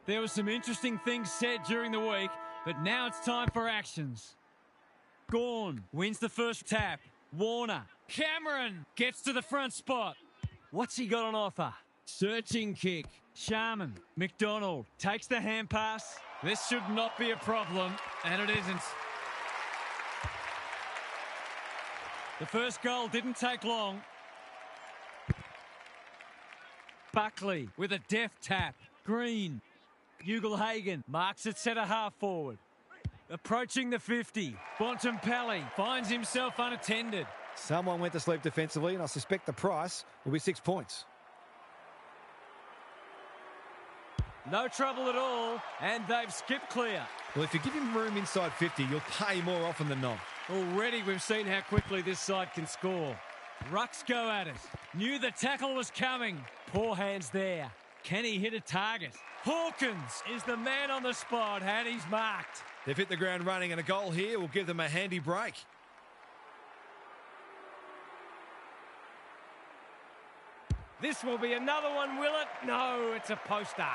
There were some interesting things said during the week, but now it's time for actions. Gawn wins the first tap. Warner. Cameron gets to the front spot. What's he got on offer? Searching kick. Sharman. McDonald takes the hand pass. This should not be a problem, and it isn't. The first goal didn't take long. Buckley with a deft tap. Green. Ugle-Hagan marks it centre half forward. Approaching the 50. Bontempelli finds himself unattended. Someone went to sleep defensively, and I suspect the price will be 6 points. No trouble at all, and they've skipped clear. Well, if you give him room inside 50, you'll pay more often than not. Already we've seen how quickly this side can score. Rucks go at it. Knew the tackle was coming. Poor hands there. Can he hit a target? Hawkins is the man on the spot, and he's marked. They've hit the ground running, and a goal here will give them a handy break. This will be another one, will it? No, it's a poster.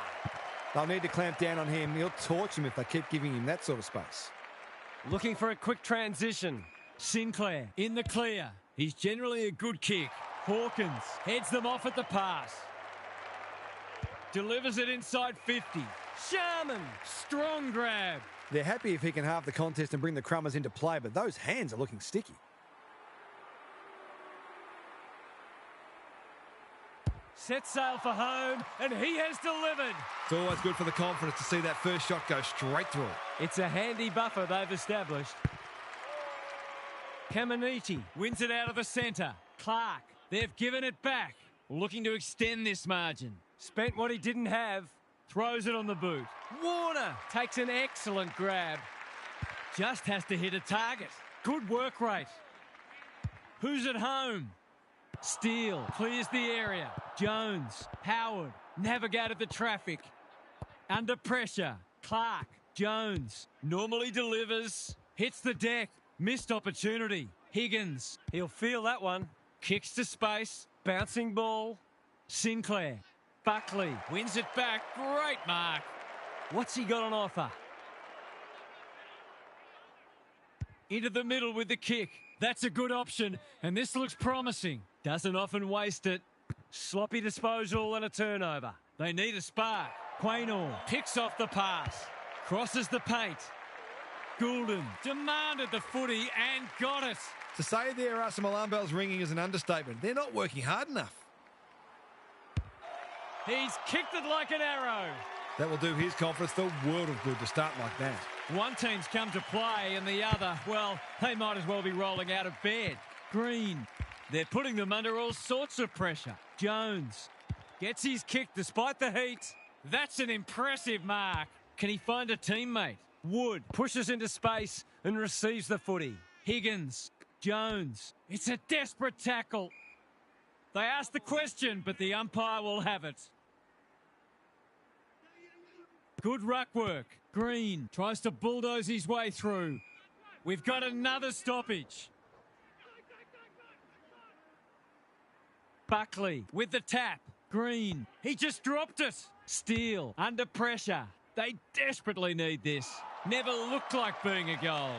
They'll need to clamp down on him. He'll torch him if they keep giving him that sort of space. Looking for a quick transition. Sinclair in the clear. He's generally a good kick. Hawkins heads them off at the pass. Delivers it inside 50. Sharman, strong grab. They're happy if he can halve the contest and bring the Crummers into play, but those hands are looking sticky. Set sail for home, and he has delivered. It's always good for the confidence to see that first shot go straight through. It's a handy buffer they've established. Caminiti wins it out of the centre. Clark, they've given it back. Looking to extend this margin. Spent what he didn't have. Throws it on the boot. Warner takes an excellent grab. Just has to hit a target. Good work rate. Who's at home? Steele clears the area. Jones, Howard, navigated the traffic. Under pressure. Clark, Jones, normally delivers. Hits the deck. Missed opportunity. Higgins, he'll feel that one. Kicks to space. Bouncing ball. Sinclair. Buckley wins it back. Great mark. What's he got on offer? Into the middle with the kick. That's a good option, and this looks promising. Doesn't often waste it. Sloppy disposal and a turnover. They need a spark. Quaynor picks off the pass. Crosses the paint. Goulden demanded the footy and got it. To say there are some alarm bells ringing is an understatement. They're not working hard enough. He's kicked it like an arrow. That will do his confidence the world of good to start like that. One team's come to play and the other, well, they might as well be rolling out of bed. Green, they're putting them under all sorts of pressure. Jones gets his kick despite the heat. That's an impressive mark. Can he find a teammate? Wood pushes into space and receives the footy. Higgins, Jones, it's a desperate tackle. They ask the question, but the umpire will have it. Good ruck work. Green tries to bulldoze his way through. We've got another stoppage. Buckley with the tap. Green, he just dropped it. Steele under pressure. They desperately need this. Never looked like being a goal.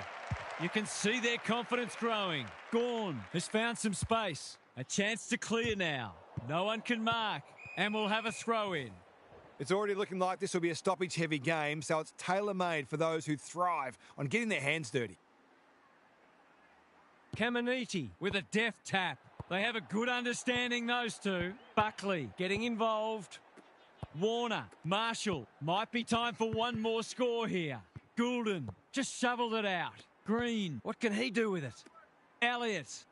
You can see their confidence growing. Gawn has found some space. A chance to clear now. No one can mark, and we'll have a throw in. It's already looking like this will be a stoppage-heavy game, so it's tailor-made for those who thrive on getting their hands dirty. Caminiti with a deft tap. They have a good understanding, those two. Buckley getting involved. Warner, Marshall. Might be time for one more score here. Goulden just shoveled it out. Green, what can he do with it? Elliott.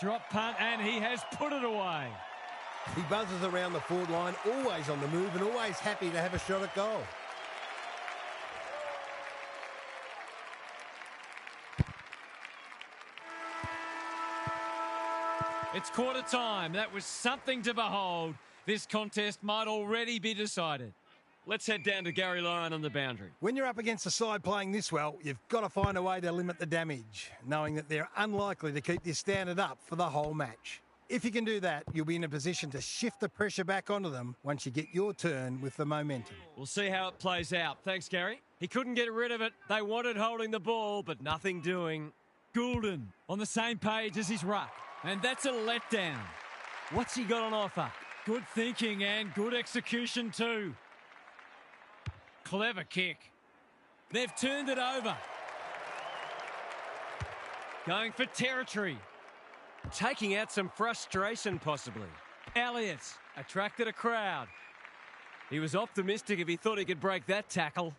Drop punt, and he has put it away. He buzzes around the forward line, always on the move and always happy to have a shot at goal. It's quarter time. That was something to behold. This contest might already be decided. Let's head down to Gary Lyon on the boundary. When you're up against a side playing this well, you've got to find a way to limit the damage, knowing that they're unlikely to keep this standard up for the whole match. If you can do that, you'll be in a position to shift the pressure back onto them once you get your turn with the momentum. We'll see how it plays out. Thanks, Gary. He couldn't get rid of it. They wanted holding the ball, but nothing doing. Goulden on the same page as his ruck. And that's a letdown. What's he got on offer? Good thinking and good execution too. Clever kick. They've turned it over. Going for territory. Taking out some frustration, possibly. Elliott attracted a crowd. He was optimistic if he thought he could break that tackle.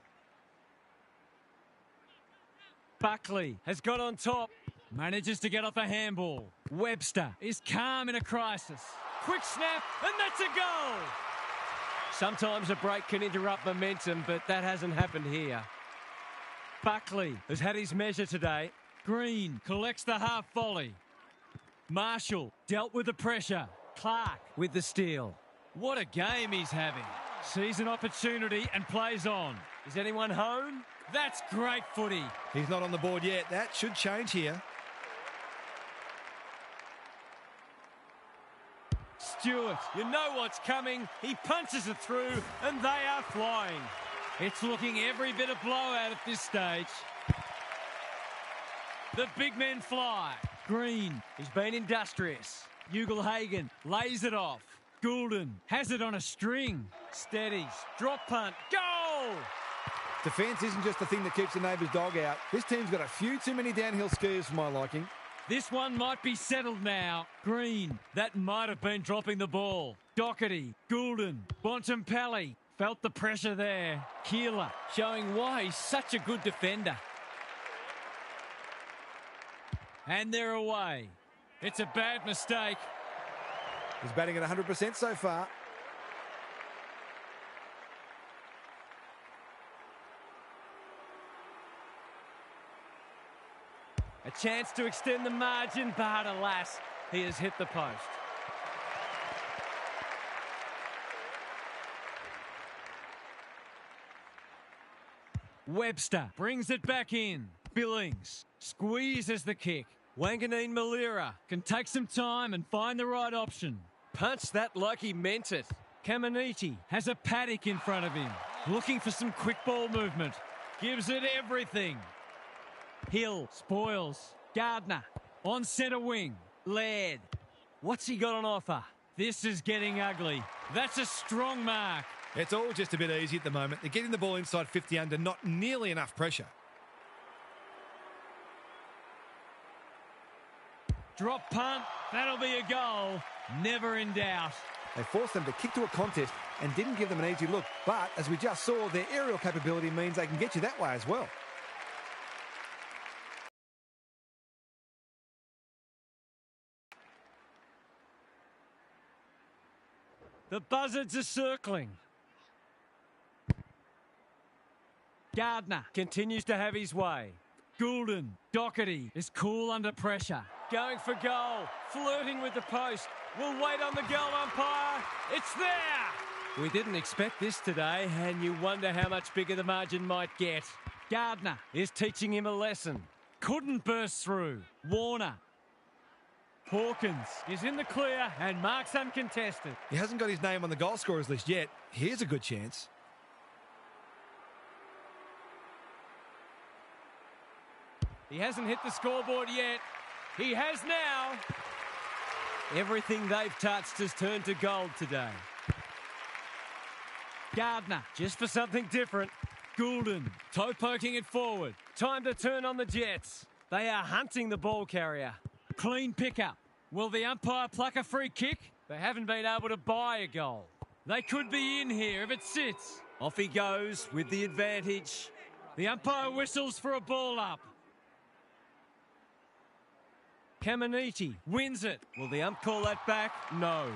Buckley has got on top. Manages to get off a handball. Webster is calm in a crisis. Quick snap, and that's a goal! Sometimes a break can interrupt momentum, but that hasn't happened here. Buckley has had his measure today. Green collects the half volley. Marshall dealt with the pressure. Clark with the steal. What a game he's having. Sees an opportunity and plays on. Is anyone home? That's great footy. He's not on the board yet. That should change here. Stewart, you know what's coming. He punches it through and they are flying. It's looking every bit a blowout at this stage. The big men fly. Green, he's been industrious. Ugelhagen lays it off. Goulden has it on a string. Steadies, drop punt, goal! Defence isn't just the thing that keeps the neighbour's dog out. This team's got a few too many downhill skiers for my liking. This one might be settled now. Green, that might have been dropping the ball. Doherty, Goulden, Bontempelli felt the pressure there. Keeler showing why he's such a good defender. And they're away. It's a bad mistake. He's batting at 100% so far. A chance to extend the margin, but alas, he has hit the post. Webster brings it back in. Billings squeezes the kick. Wanganeen Malira can take some time and find the right option. Punch that like he meant it. Caminiti has a paddock in front of him. Looking for some quick ball movement. Gives it everything. Hill spoils. Gardner on centre wing. Laird. What's he got on offer? This is getting ugly. That's a strong mark. It's all just a bit easy at the moment. They're getting the ball inside 50 under, not nearly enough pressure. Drop punt. That'll be a goal. Never in doubt. They forced them to kick to a contest and didn't give them an easy look. But, as we just saw, their aerial capability means they can get you that way as well. The buzzards are circling. Gardner continues to have his way. Goulden, Doherty is cool under pressure. Going for goal, flirting with the post. We'll wait on the goal umpire. It's there! We didn't expect this today, and you wonder how much bigger the margin might get. Gardner is teaching him a lesson. Couldn't burst through. Warner. Hawkins is in the clear and marks uncontested. He hasn't got his name on the goal scorers list yet. Here's a good chance. He hasn't hit the scoreboard yet. He has now. Everything they've touched has turned to gold today. Gardner, just for something different. Goulden, toe poking it forward. Time to turn on the Jets. They are hunting the ball carrier. Clean pickup. Will the umpire pluck a free kick? They haven't been able to buy a goal. They could be in here if it sits. Off he goes with the advantage. The umpire whistles for a ball up. Caminiti wins it. Will the ump call that back? No.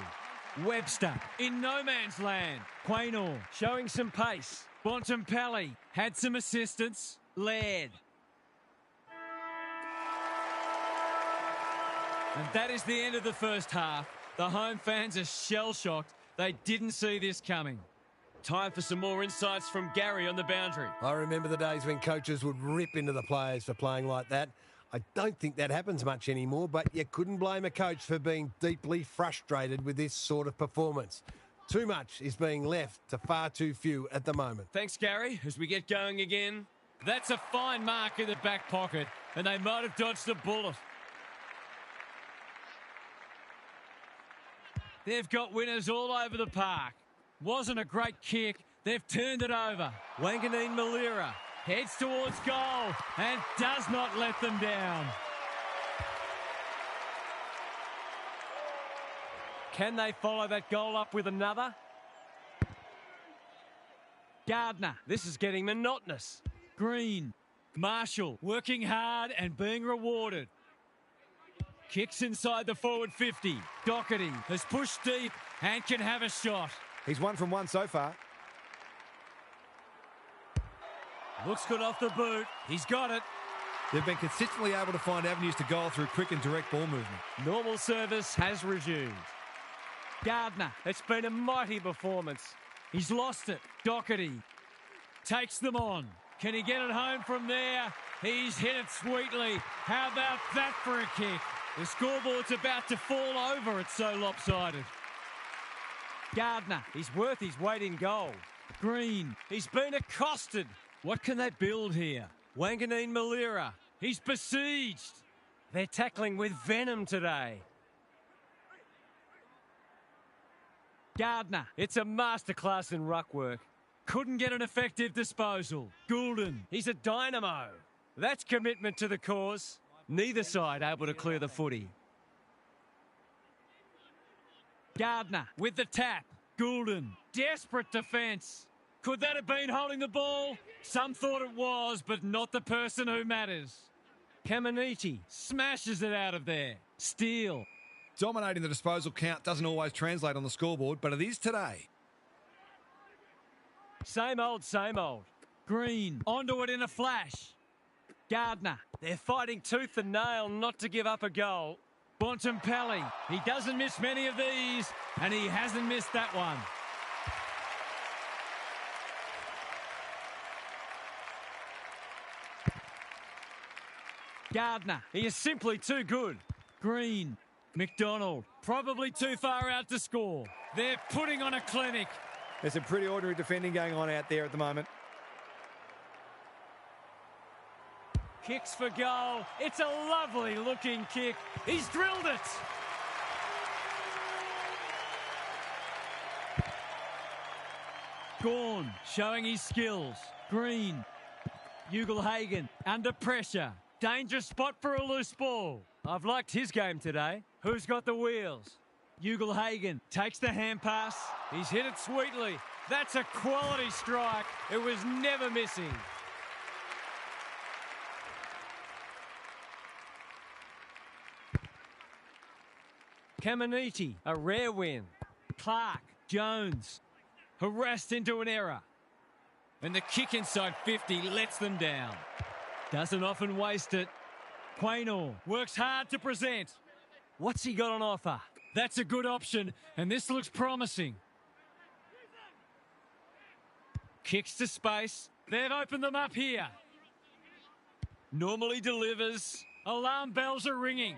Webster in no man's land. Quaynor showing some pace. Bontempelli had some assistance. Laird. And that is the end of the first half. The home fans are shell-shocked. They didn't see this coming. Time for some more insights from Gary on the boundary. I remember the days when coaches would rip into the players for playing like that. I don't think that happens much anymore, but you couldn't blame a coach for being deeply frustrated with this sort of performance. Too much is being left to far too few at the moment. Thanks, Gary. As we get going again, that's a fine mark in the back pocket, and they might have dodged a bullet. They've got winners all over the park. Wasn't a great kick. They've turned it over. Wanganeen Malira heads towards goal and does not let them down. Can they follow that goal up with another? Gardner. This is getting monotonous. Green. Marshall working hard and being rewarded. Kicks inside the forward 50. Doherty has pushed deep and can have a shot. He's 1 from 1 so far. Looks good off the boot. He's got it. They've been consistently able to find avenues to goal through quick and direct ball movement. Normal service has resumed. Gardner, it's been a mighty performance. He's lost it. Doherty takes them on. Can he get it home from there? He's hit it sweetly. How about that for a kick? The scoreboard's about to fall over. It's so lopsided. Gardner, he's worth his weight in gold. Green, he's been accosted. What can they build here? Wanganeen Malira, he's besieged. They're tackling with venom today. Gardner, it's a masterclass in ruck work. Couldn't get an effective disposal. Goulden, he's a dynamo. That's commitment to the cause. Neither side able to clear the footy. Gardner with the tap. Goulden, desperate defence. Could that have been holding the ball? Some thought it was, but not the person who matters. Caminiti smashes it out of there. Steele. Dominating the disposal count doesn't always translate on the scoreboard, but it is today. Same old, same old. Green, onto it in a flash. Gardner, they're fighting tooth and nail not to give up a goal. Bontempelli, he doesn't miss many of these, and he hasn't missed that one. Gardner, he is simply too good. Green, McDonald, probably too far out to score. They're putting on a clinic. There's some pretty ordinary defending going on out there at the moment. Kicks for goal. It's a lovely looking kick. He's drilled it. Gawn showing his skills. Green. Ugelhagen under pressure. Dangerous spot for a loose ball. I've liked his game today. Who's got the wheels? Ugelhagen takes the hand pass. He's hit it sweetly. That's a quality strike. It was never missing. Caminiti, a rare win. Clark, Jones, harassed into an error. And the kick inside 50 lets them down. Doesn't often waste it. Quaynor works hard to present. What's he got on offer? That's a good option, and this looks promising. Kicks to space. They've opened them up here. Normally delivers. Alarm bells are ringing.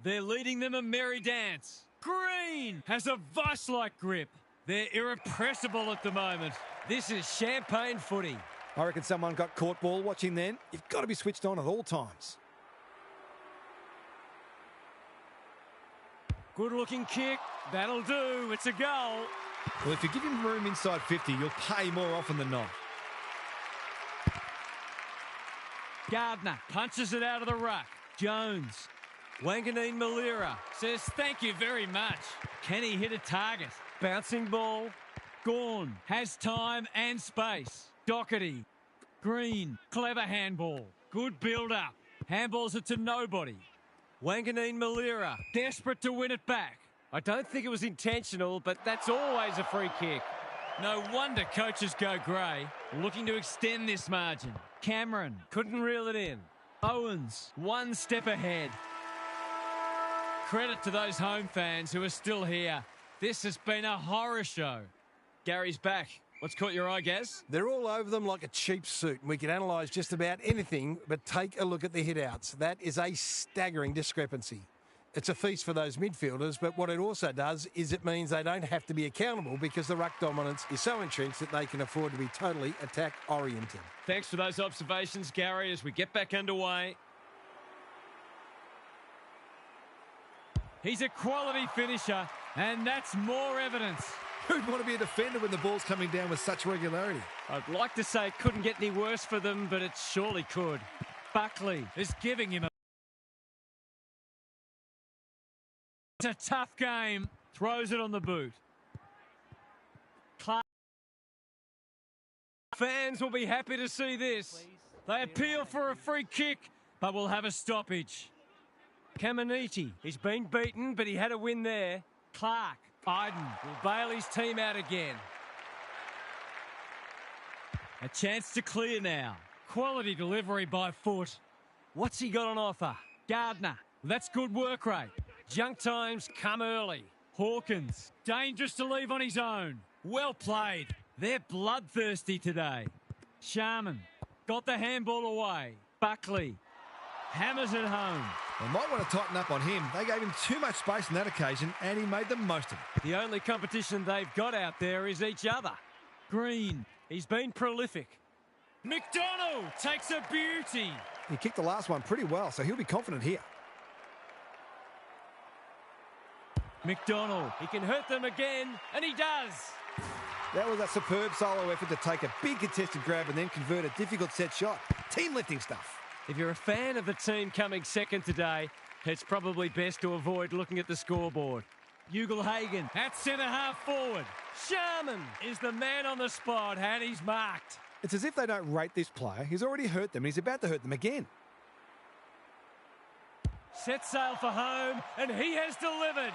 They're leading them a merry dance. Green has a vice-like grip. They're irrepressible at the moment. This is champagne footy. I reckon someone got caught ball watching then. You've got to be switched on at all times. Good-looking kick. That'll do. It's a goal. Well, if you give him room inside 50, you'll pay more often than not. Gardner punches it out of the ruck. Jones. Wanganeen Malira says thank you very much. Can he hit a target? Bouncing ball. Gawn has time and space. Doherty. Green. Clever handball. Good build-up. Handballs it to nobody. Wanganeen Malira desperate to win it back. I don't think it was intentional, but that's always a free kick. No wonder coaches go grey, looking to extend this margin. Cameron couldn't reel it in. Owens one step ahead. Credit to those home fans who are still here. This has been a horror show. Gary's back. What's caught your eye, Gaz? They're all over them like a cheap suit. We can analyse just about anything, but take a look at the hit-outs. That is a staggering discrepancy. It's a feast for those midfielders, but what it also does is it means they don't have to be accountable because the ruck dominance is so entrenched that they can afford to be totally attack-oriented. Thanks for those observations, Gary, as we get back underway. He's a quality finisher, and that's more evidence. Who'd want to be a defender when the ball's coming down with such regularity? I'd like to say it couldn't get any worse for them, but it surely could. Buckley is giving him a... It's a tough game. Throws it on the boot. Clark. Fans will be happy to see this. They appeal for a free kick, but will have a stoppage. Caminiti, he's been beaten, but he had a win there. Clark, Iden will bail his team out again. A chance to clear now. Quality delivery by foot. What's he got on offer? Gardner, that's good work rate. Junk times come early. Hawkins, dangerous to leave on his own. Well played. They're bloodthirsty today. Sharman, got the handball away. Buckley, hammers it home. They might want to tighten up on him. They gave him too much space on that occasion, and he made the most of it. The only competition they've got out there is each other. Green, he's been prolific. McDonald takes a beauty. He kicked the last one pretty well, so he'll be confident here. McDonald, he can hurt them again, and he does. That was a superb solo effort to take a big contested grab and then convert a difficult set shot. Team lifting stuff. If you're a fan of the team coming second today, it's probably best to avoid looking at the scoreboard. Ugelhagen at centre-half forward. Sharman is the man on the spot, and he's marked. It's as if they don't rate this player. He's already hurt them, and he's about to hurt them again. Set sail for home, and he has delivered.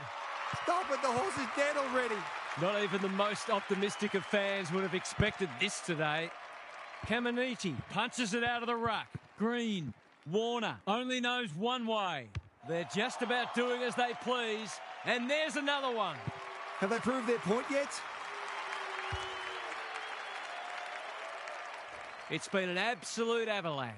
Stop it, the horse is dead already. Not even the most optimistic of fans would have expected this today. Caminiti punches it out of the ruck. Green, Warner only knows one way. They're just about doing as they please, and there's another one. Have they proved their point yet? It's been an absolute avalanche.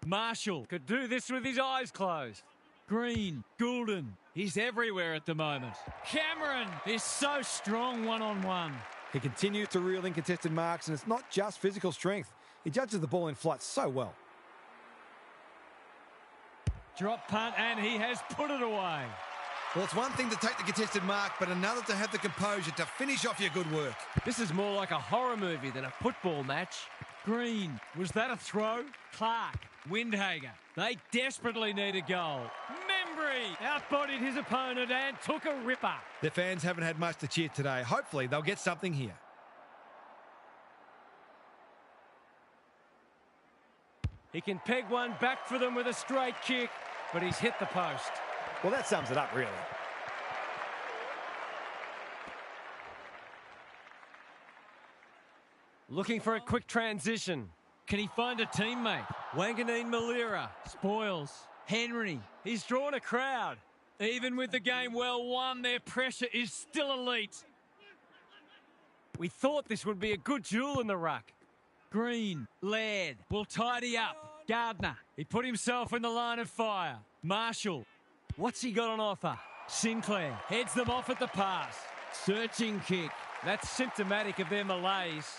Marshall could do this with his eyes closed. Green, Goulden, he's everywhere at the moment. Cameron is so strong one-on-one. He continues to reel in contested marks, and it's not just physical strength. He judges the ball in flight so well. Drop punt, and he has put it away. Well, it's one thing to take the contested mark, but another to have the composure to finish off your good work. This is more like a horror movie than a football match. Green, was that a throw? Clark, Windhager, they desperately need a goal. Membry outbodied his opponent and took a ripper. Their fans haven't had much to cheer today. Hopefully, they'll get something here. He can peg one back for them with a straight kick, but he's hit the post. Well, that sums it up, really. Looking for a quick transition. Can he find a teammate? Wanganeen Malira spoils. Henry, he's drawn a crowd. Even with the game well won, their pressure is still elite. We thought this would be a good duel in the ruck. Green, Laird will tidy up. Gardner, he put himself in the line of fire. Marshall, what's he got on offer? Sinclair heads them off at the pass. Searching kick. That's symptomatic of their malaise.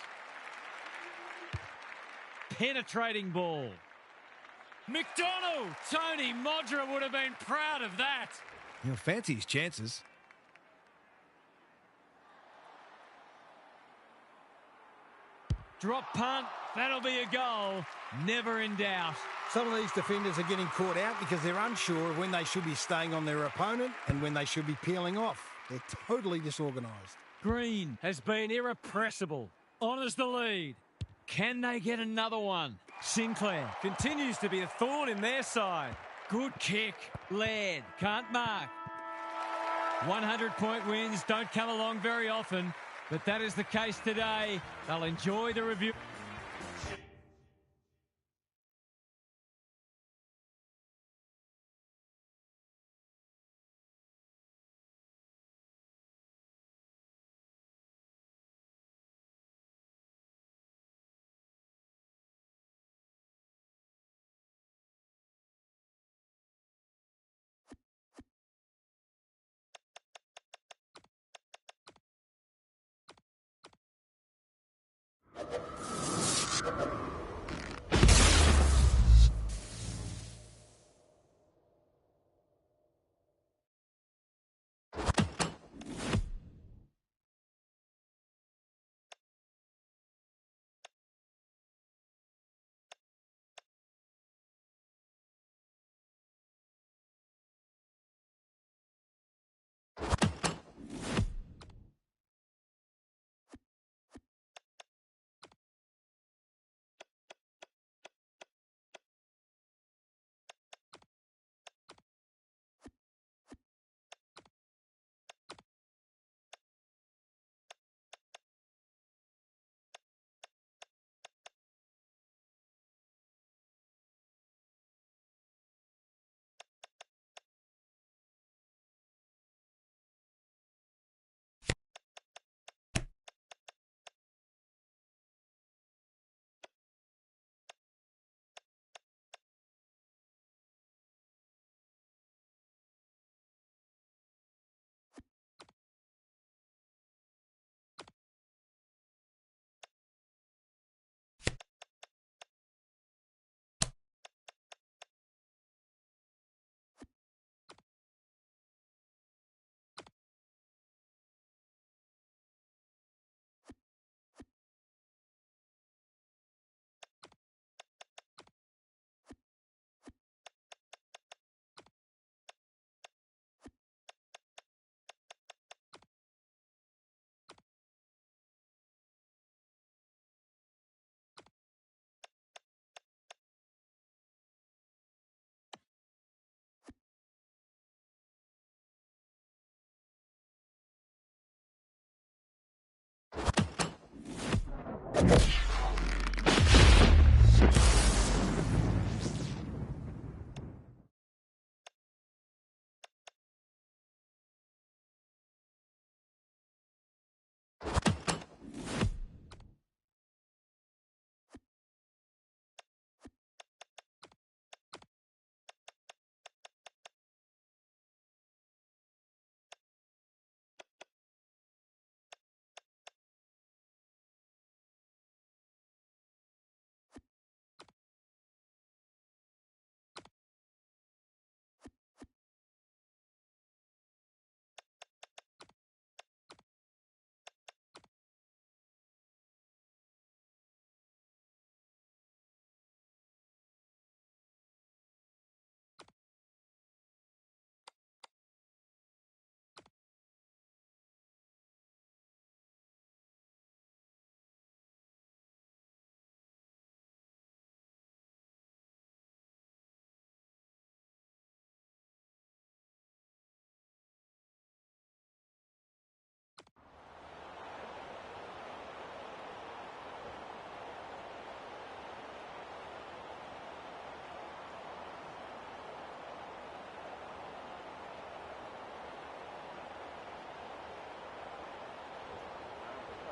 Penetrating ball. McDonald! Tony Modra would have been proud of that. He'll fancy his chances. Drop punt. That'll be a goal. Never in doubt. Some of these defenders are getting caught out because they're unsure of when they should be staying on their opponent and when they should be peeling off. They're totally disorganised. Green has been irrepressible. Honours the lead. Can they get another one? Sinclair continues to be a thorn in their side. Good kick. Laird can't mark. 100-point wins don't come along very often, but that is the case today. They'll enjoy the review.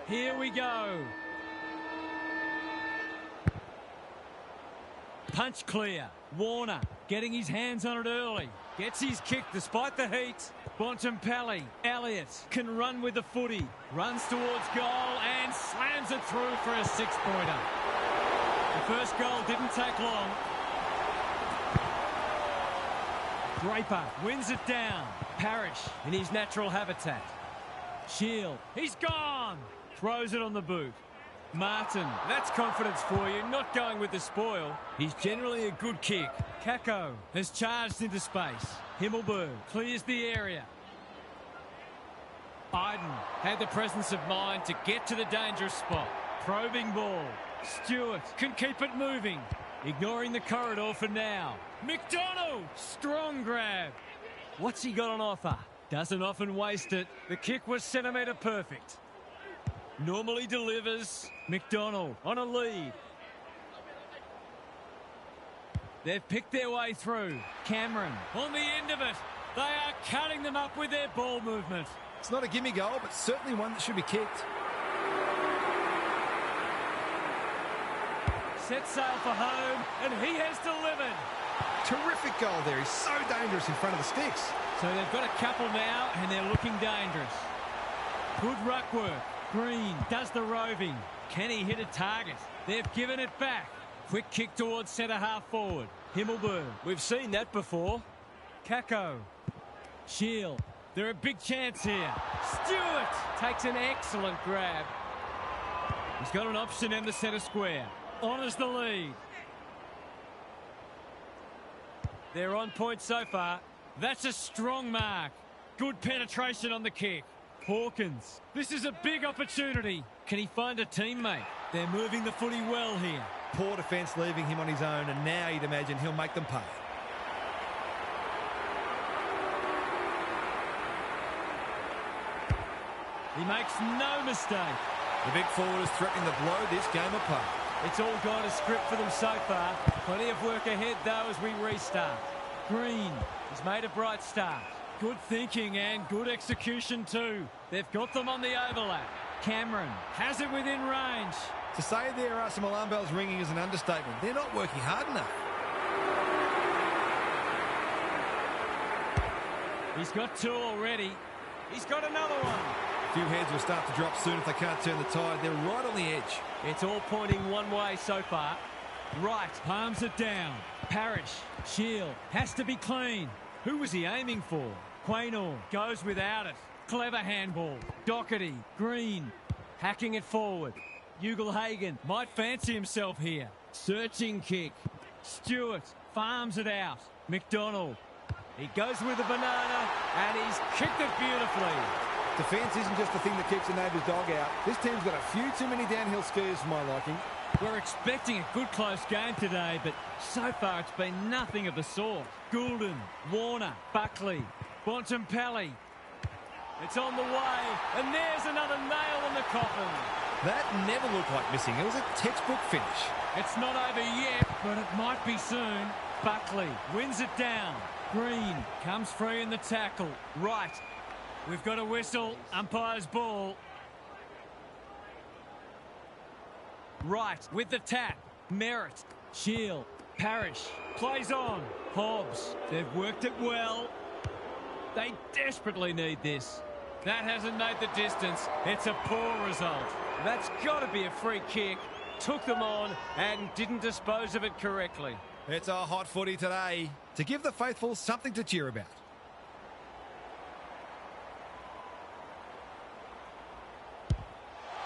Here we go. Punch clear. Warner getting his hands on it early. Gets his kick despite the heat. Bontempelli. Elliott can run with the footy. Runs towards goal and slams it through for a six-pointer. The first goal didn't take long. Draper wins it down. Parrish in his natural habitat. Shield. He's gone. Throws it on the boot. Martin, that's confidence for you, not going with the spoil. He's generally a good kick. Kako has charged into space. Himmelberg clears the area. Iden had the presence of mind to get to the dangerous spot. Probing ball. Stewart can keep it moving. Ignoring the corridor for now. McDonald, strong grab. What's he got on offer? Doesn't often waste it. The kick was centimetre perfect. Normally delivers. McDonald on a lead. They've picked their way through. Cameron on the end of it. They are cutting them up with their ball movement. It's not a gimme goal, but certainly one that should be kicked. Set sail for home, and he has delivered. Terrific goal there. He's so dangerous in front of the sticks. So they've got a couple now, and they're looking dangerous. Good ruck work. Green does the roving. Can he hit a target? They've given it back. Quick kick towards centre half forward. Himmelberg. We've seen that before. Kako. Shield. They're a big chance here. Stewart takes an excellent grab. He's got an option in the centre square. Honours the lead. They're on point so far. That's a strong mark. Good penetration on the kick. Hawkins. This is a big opportunity. Can he find a teammate? They're moving the footy well here. Poor defence leaving him on his own, and now you'd imagine he'll make them pay. He makes no mistake. The big forward is threatening to blow this game apart. It's all gone as script for them so far. Plenty of work ahead, though, as we restart. Green has made a bright start. Good thinking and good execution too. They've got them on the overlap. Cameron has it within range. To say there are some alarm bells ringing is an understatement. They're not working hard enough. He's got two already. He's got another one. A few heads will start to drop soon if they can't turn the tide. They're right on the edge. It's all pointing one way so far. Right, palms it down. Parrish, Shield, has to be clean. Who was he aiming for? Quaynor goes without it. Clever handball. Doherty, Green, hacking it forward. Ugelhagen might fancy himself here. Searching kick. Stewart farms it out. McDonald. He goes with the banana and he's kicked it beautifully. Defence isn't just the thing that keeps the neighbour's dog out. This team's got a few too many downhill skiers for my liking. We're expecting a good close game today, but so far it's been nothing of the sort. Goulden, Warner, Buckley, Bontempelli. It's on the way, and there's another nail in the coffin. That never looked like missing. It was a textbook finish. It's not over yet, but it might be soon. Buckley wins it down. Green comes free in the tackle. Right. We've got a whistle. Umpire's ball. Right with the tap. Merritt. Shield. Parrish. Plays on. Hobbs. They've worked it well. They desperately need this. That hasn't made the distance. It's a poor result. That's got to be a free kick. Took them on and didn't dispose of it correctly. It's a hot footy today to give the faithful something to cheer about.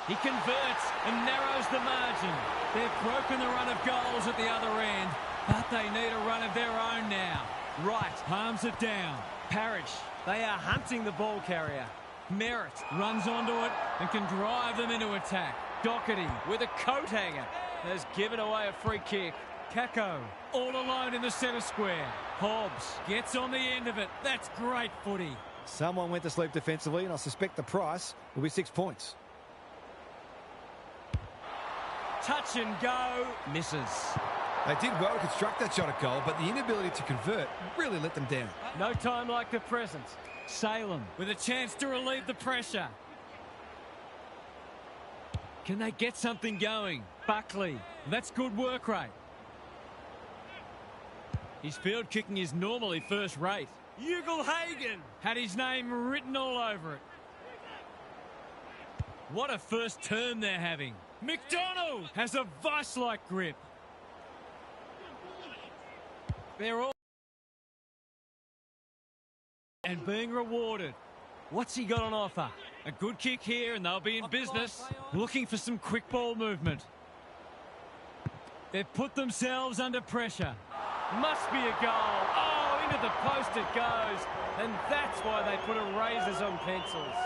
He converts and narrows the margin. They've broken the run of goals at the other end, but they need a run of their own now. Right, palms it down. Parrish, they are hunting the ball carrier. Merritt runs onto it and can drive them into attack. Doherty with a coat hanger has given away a free kick. Kako all alone in the centre square. Hobbs gets on the end of it. That's great footy. Someone went to sleep defensively, and I suspect the price will be 6 points. Touch and go. Misses. They did well to construct that shot at goal, but the inability to convert really let them down. No time like the present. Salem with a chance to relieve the pressure. Can they get something going? Buckley, that's good work rate. His field kicking is normally first rate. Ugle-Hagan had his name written all over it. What a first turn they're having. McDonald has a vice-like grip. They're all and being rewarded. What's he got on offer? A good kick here and they'll be in business. Looking for some quick ball movement. They've put themselves under pressure. Must be a goal. Oh, into the post it goes. And that's why they put erasers on pencils.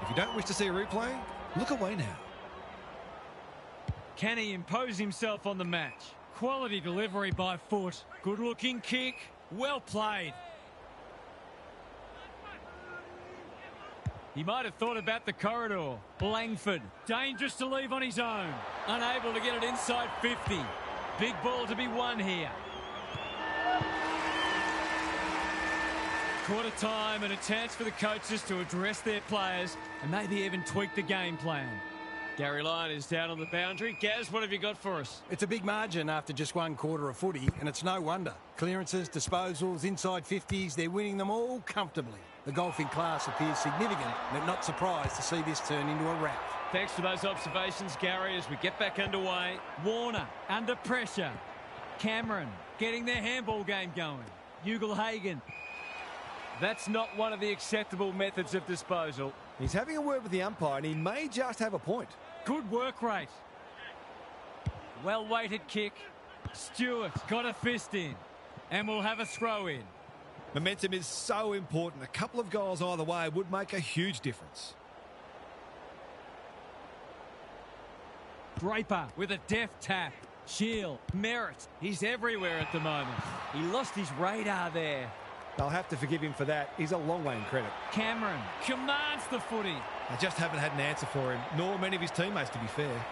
If you don't wish to see a replay, look away now. Can he impose himself on the match? Quality delivery by foot. Good looking kick. Well played. He might have thought about the corridor. Langford, dangerous to leave on his own. Unable to get it inside 50. Big ball to be won here. Quarter time and a chance for the coaches to address their players and maybe even tweak the game plan. Gary Lyon is down on the boundary. Gaz, what have you got for us? It's a big margin after just one quarter of footy, and it's no wonder. Clearances, disposals, inside 50s, they're winning them all comfortably. The golfing class appears significant, and I'm not surprised to see this turn into a rout. Thanks for those observations, Gary, as we get back underway. Warner, under pressure. Cameron, getting their handball game going. Ugle-Hagan. That's not one of the acceptable methods of disposal. He's having a word with the umpire, and he may just have a point. Good work rate. Well-weighted kick. Stewart got a fist in. And we'll have a throw in. Momentum is so important. A couple of goals either way would make a huge difference. Draper with a deft tap. Shield, Merritt. He's everywhere at the moment. He lost his radar there. They'll have to forgive him for that. He's a long way in credit. Cameron commands the footy. They just haven't had an answer for him, nor many of his teammates, to be fair.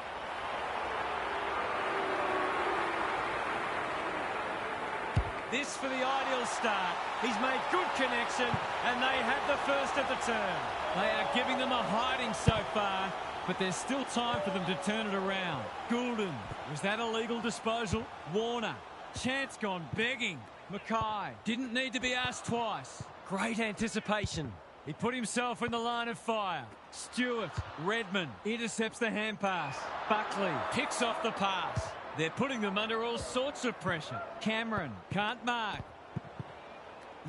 This for the ideal start. He's made good connection, and they have the first of the turn. They are giving them a hiding so far, but there's still time for them to turn it around. Goulden, was that a legal disposal? Warner, chance gone begging. Mackay didn't need to be asked twice. Great anticipation. He put himself in the line of fire. Stewart, Redmond intercepts the hand pass. Buckley picks off the pass. They're putting them under all sorts of pressure. Cameron can't mark.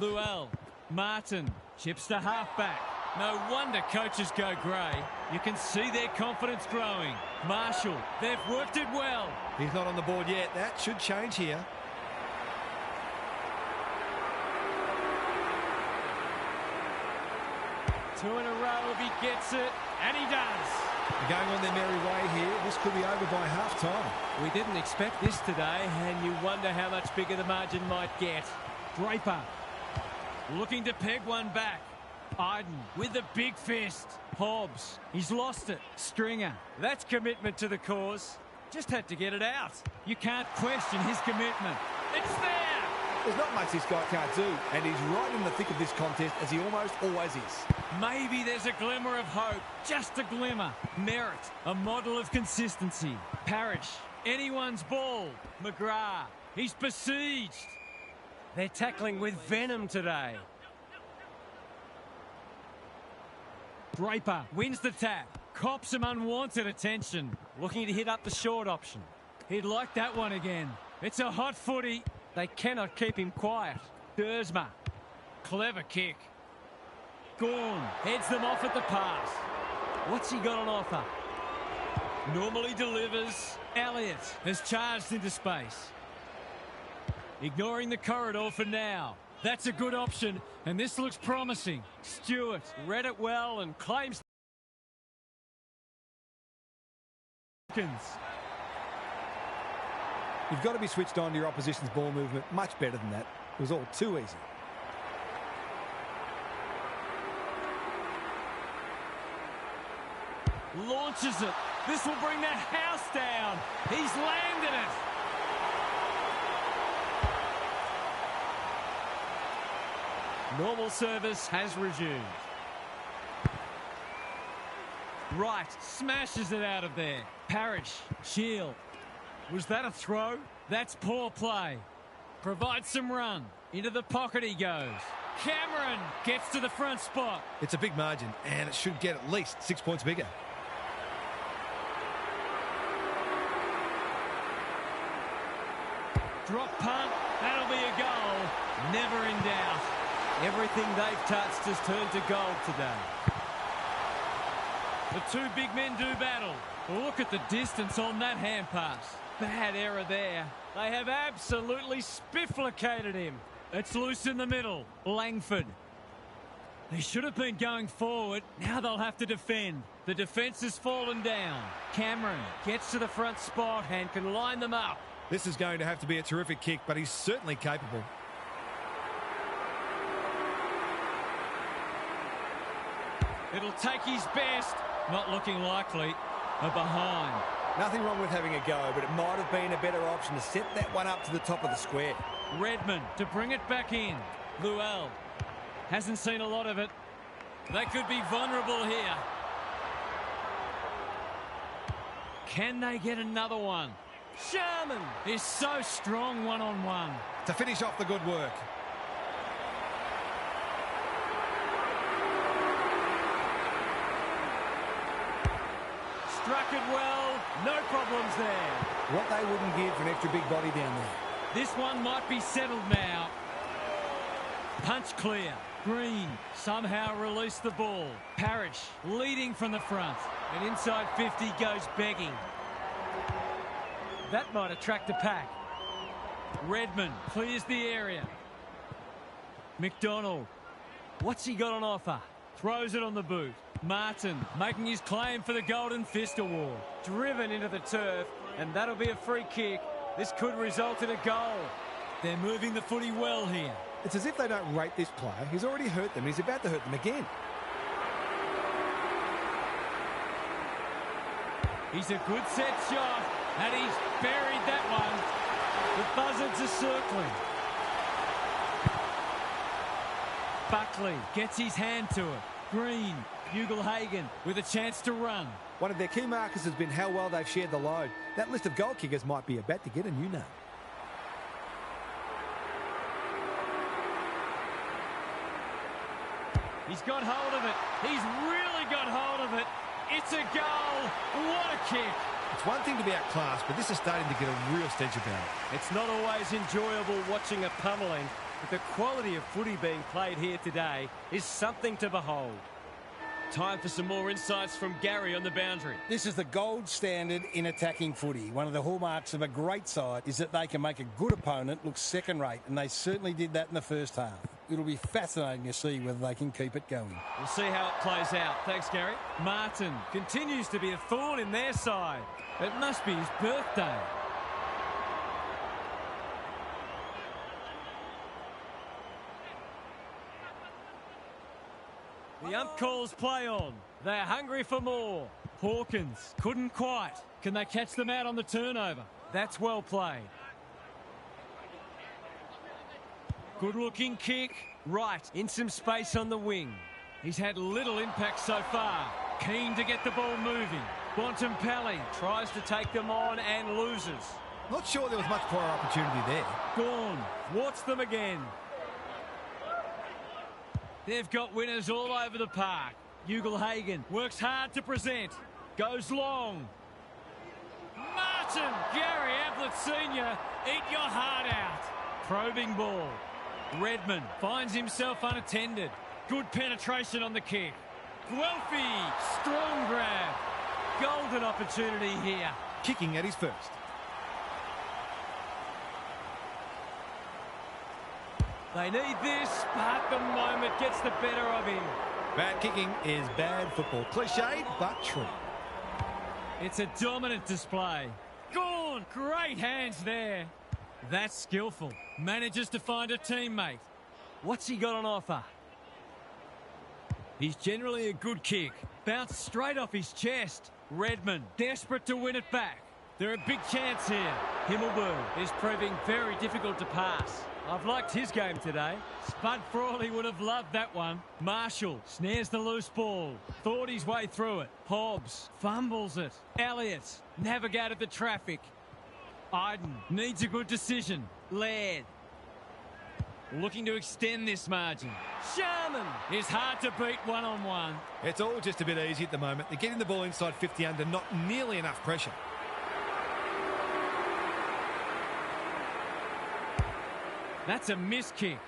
Luell, Martin chips to halfback. No wonder coaches go grey. You can see their confidence growing. Marshall, they've worked it well. He's not on the board yet. That should change here. Two in a row if he gets it, and he does. They're going on their merry way here. This could be over by half-time. We didn't expect this today, and you wonder how much bigger the margin might get. Draper looking to peg one back. Iden with the big fist. Hobbs, he's lost it. Stringer, that's commitment to the cause. Just had to get it out. You can't question his commitment. It's there! There's not much this guy can't do, and he's right in the thick of this contest, as he almost always is. Maybe there's a glimmer of hope, just a glimmer. Merritt, a model of consistency. Parrish, anyone's ball. McGrath, he's besieged. They're tackling with venom today. Draper wins the tap. Cops some unwanted attention. Looking to hit up the short option. He'd like that one again. It's a hot footy. They cannot keep him quiet. Dersma, clever kick. Gorn heads them off at the pass. What's he got on offer? Normally delivers. Elliott has charged into space. Ignoring the corridor for now. That's a good option, and this looks promising. Stewart read it well and claims. You've got to be switched on to your opposition's ball movement much better than that. It was all too easy. Launches it. This will bring the house down. He's landed it. Normal service has resumed. Wright smashes it out of there. Parrish, Shield. Was that a throw? That's poor play. Provides some run. Into the pocket he goes. Cameron gets to the front spot. It's a big margin, and it should get at least 6 points bigger. Drop punt. That'll be a goal. Never in doubt. Everything they've touched has turned to gold today. The two big men do battle. Look at the distance on that hand pass. Bad error there. They have absolutely spifflicated him. It's loose in the middle. Langford. They should have been going forward. Now they'll have to defend. The defence has fallen down. Cameron gets to the front spot and can line them up. This is going to have to be a terrific kick, but he's certainly capable. It'll take his best. Not looking likely. A behind. Nothing wrong with having a go, but it might have been a better option to set that one up to the top of the square. Redmond to bring it back in. Luell hasn't seen a lot of it. They could be vulnerable here. Can they get another one? Sharman is so strong one-on-one. To finish off the good work. Struck it well. No problems there. What they wouldn't give for an extra big body down there. This one might be settled now. Punch clear. Green somehow released the ball. Parrish leading from the front. And inside 50 goes begging. That might attract the pack. Redmond clears the area. McDonald. What's he got on offer? Throws it on the boot. Martin making his claim for the Golden Fist Award. Driven into the turf, and that'll be a free kick. This could result in a goal. They're moving the footy well here. It's as if they don't rate this player. He's already hurt them, and he's about to hurt them again. He's a good set shot, and he's buried that one. The buzzards are circling. Buckley gets his hand to it. Green, Ugle-Hagan with a chance to run. One of their key markers has been how well they've shared the load. That list of goal kickers might be about to get a new name. He's got hold of it. He's really got hold of it. It's a goal. What a kick. It's one thing to be outclassed, but this is starting to get a real stench about it. It's not always enjoyable watching a pummeling, but the quality of footy being played here today is something to behold. Time for some more insights from Gary on the boundary. This is the gold standard in attacking footy. One of the hallmarks of a great side is that they can make a good opponent look second rate, and they certainly did that in the first half. It'll be fascinating to see whether they can keep it going. We'll see how it plays out. Thanks, Gary. Martin continues to be a thorn in their side. It must be his birthday. The ump calls play on. They're hungry for more. Hawkins couldn't quite. Can they catch them out on the turnover? That's well played. Good-looking kick. Right, in some space on the wing. He's had little impact so far. Keen to get the ball moving. Bontempelli tries to take them on and loses. Not sure there was much prior opportunity there. Gone. Thwarts them again. They've got winners all over the park. Ugle-Hagan works hard to present. Goes long. Martin! Gary Ablett Sr. Eat your heart out. Probing ball. Redmond finds himself unattended. Good penetration on the kick. Guelphy! Strong grab. Golden opportunity here. Kicking at his first. They need this, but the moment gets the better of him. Bad kicking is bad football. Cliched, but true. It's a dominant display. Gone! Great hands there. That's skillful. Manages to find a teammate. What's he got on offer? He's generally a good kick. Bounced straight off his chest. Redmond, desperate to win it back. They're a big chance here. Himmelberg is proving very difficult to pass. I've liked his game today. Spud Frawley would have loved that one. Marshall snares the loose ball. Thought his way through it. Hobbs fumbles it. Elliott navigated the traffic. Iden needs a good decision. Laird looking to extend this margin. Sharman is hard to beat one-on-one. It's all just a bit easy at the moment. They're getting the ball inside 50 under not nearly enough pressure. That's a miss kick.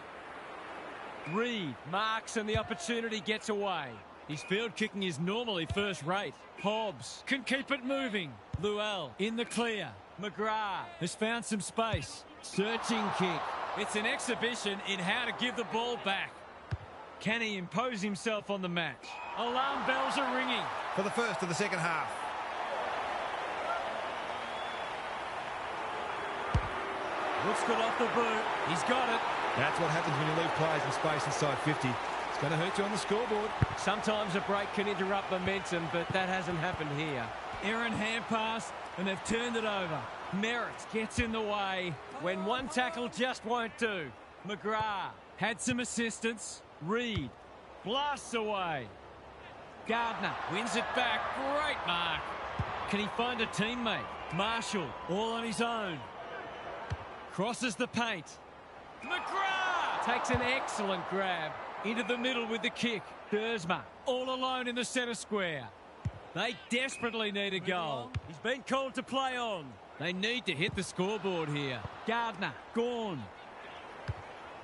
Reed marks and the opportunity gets away. His field kicking is normally first rate. Hobbs can keep it moving. Luell in the clear. McGrath has found some space. Searching kick. It's an exhibition in how to give the ball back. Can he impose himself on the match? Alarm bells are ringing. For the first of the second half. Looks good off the boot. He's got it. That's what happens when you leave players in space inside 50. It's going to hurt you on the scoreboard. Sometimes a break can interrupt momentum, but that hasn't happened here. Aaron hand pass, and they've turned it over. Merritt gets in the way when one tackle just won't do. McGrath had some assistance. Reed blasts away. Gardner wins it back. Great mark. Can he find a teammate? Marshall all on his own. Crosses the paint. McGrath takes an excellent grab into the middle with the kick. Dersma all alone in the centre square. They desperately need a goal. He's been called to play on. They need to hit the scoreboard here. Gardner, gone.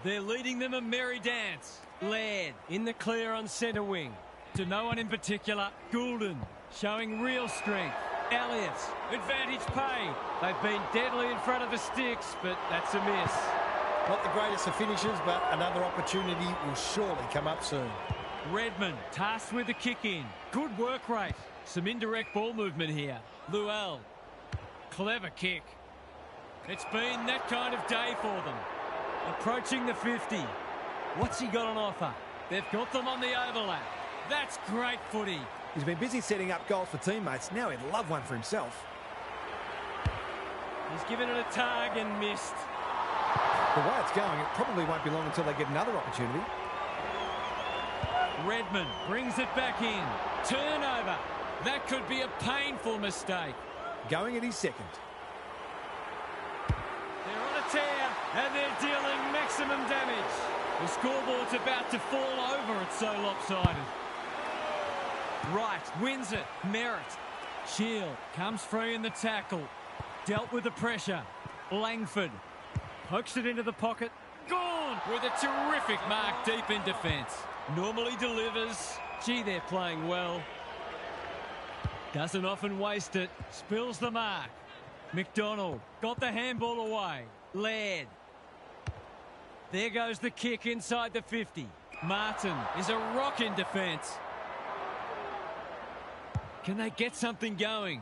They're leading them a merry dance. Laird in the clear on centre wing. To no one in particular. Goulden showing real strength. Elliott, advantage pay. They've been deadly in front of the sticks, but that's a miss. Not the greatest of finishes, but another opportunity will surely come up soon. Redmond tasked with the kick in. Good work rate. Some indirect ball movement here. Luell. Clever kick. It's been that kind of day for them. Approaching the 50. What's he got on offer? They've got them on the overlap. That's great footy. He's been busy setting up goals for teammates. Now he'd love one for himself. He's given it a tug and missed. The way it's going, it probably won't be long until they get another opportunity. Redmond brings it back in. Turnover. That could be a painful mistake. Going at his second. They're on a tear and they're dealing maximum damage. The scoreboard's about to fall over. It's so lopsided. Wright wins it. Merritt. Shield comes free in the tackle. Dealt with the pressure. Langford pokes it into the pocket. Gone with a terrific mark deep in defence. Normally delivers. Gee, they're playing well. Doesn't often waste it. Spills the mark. McDonald got the handball away. Laird. There goes the kick inside the 50. Martin is a rock in defence. Can they get something going?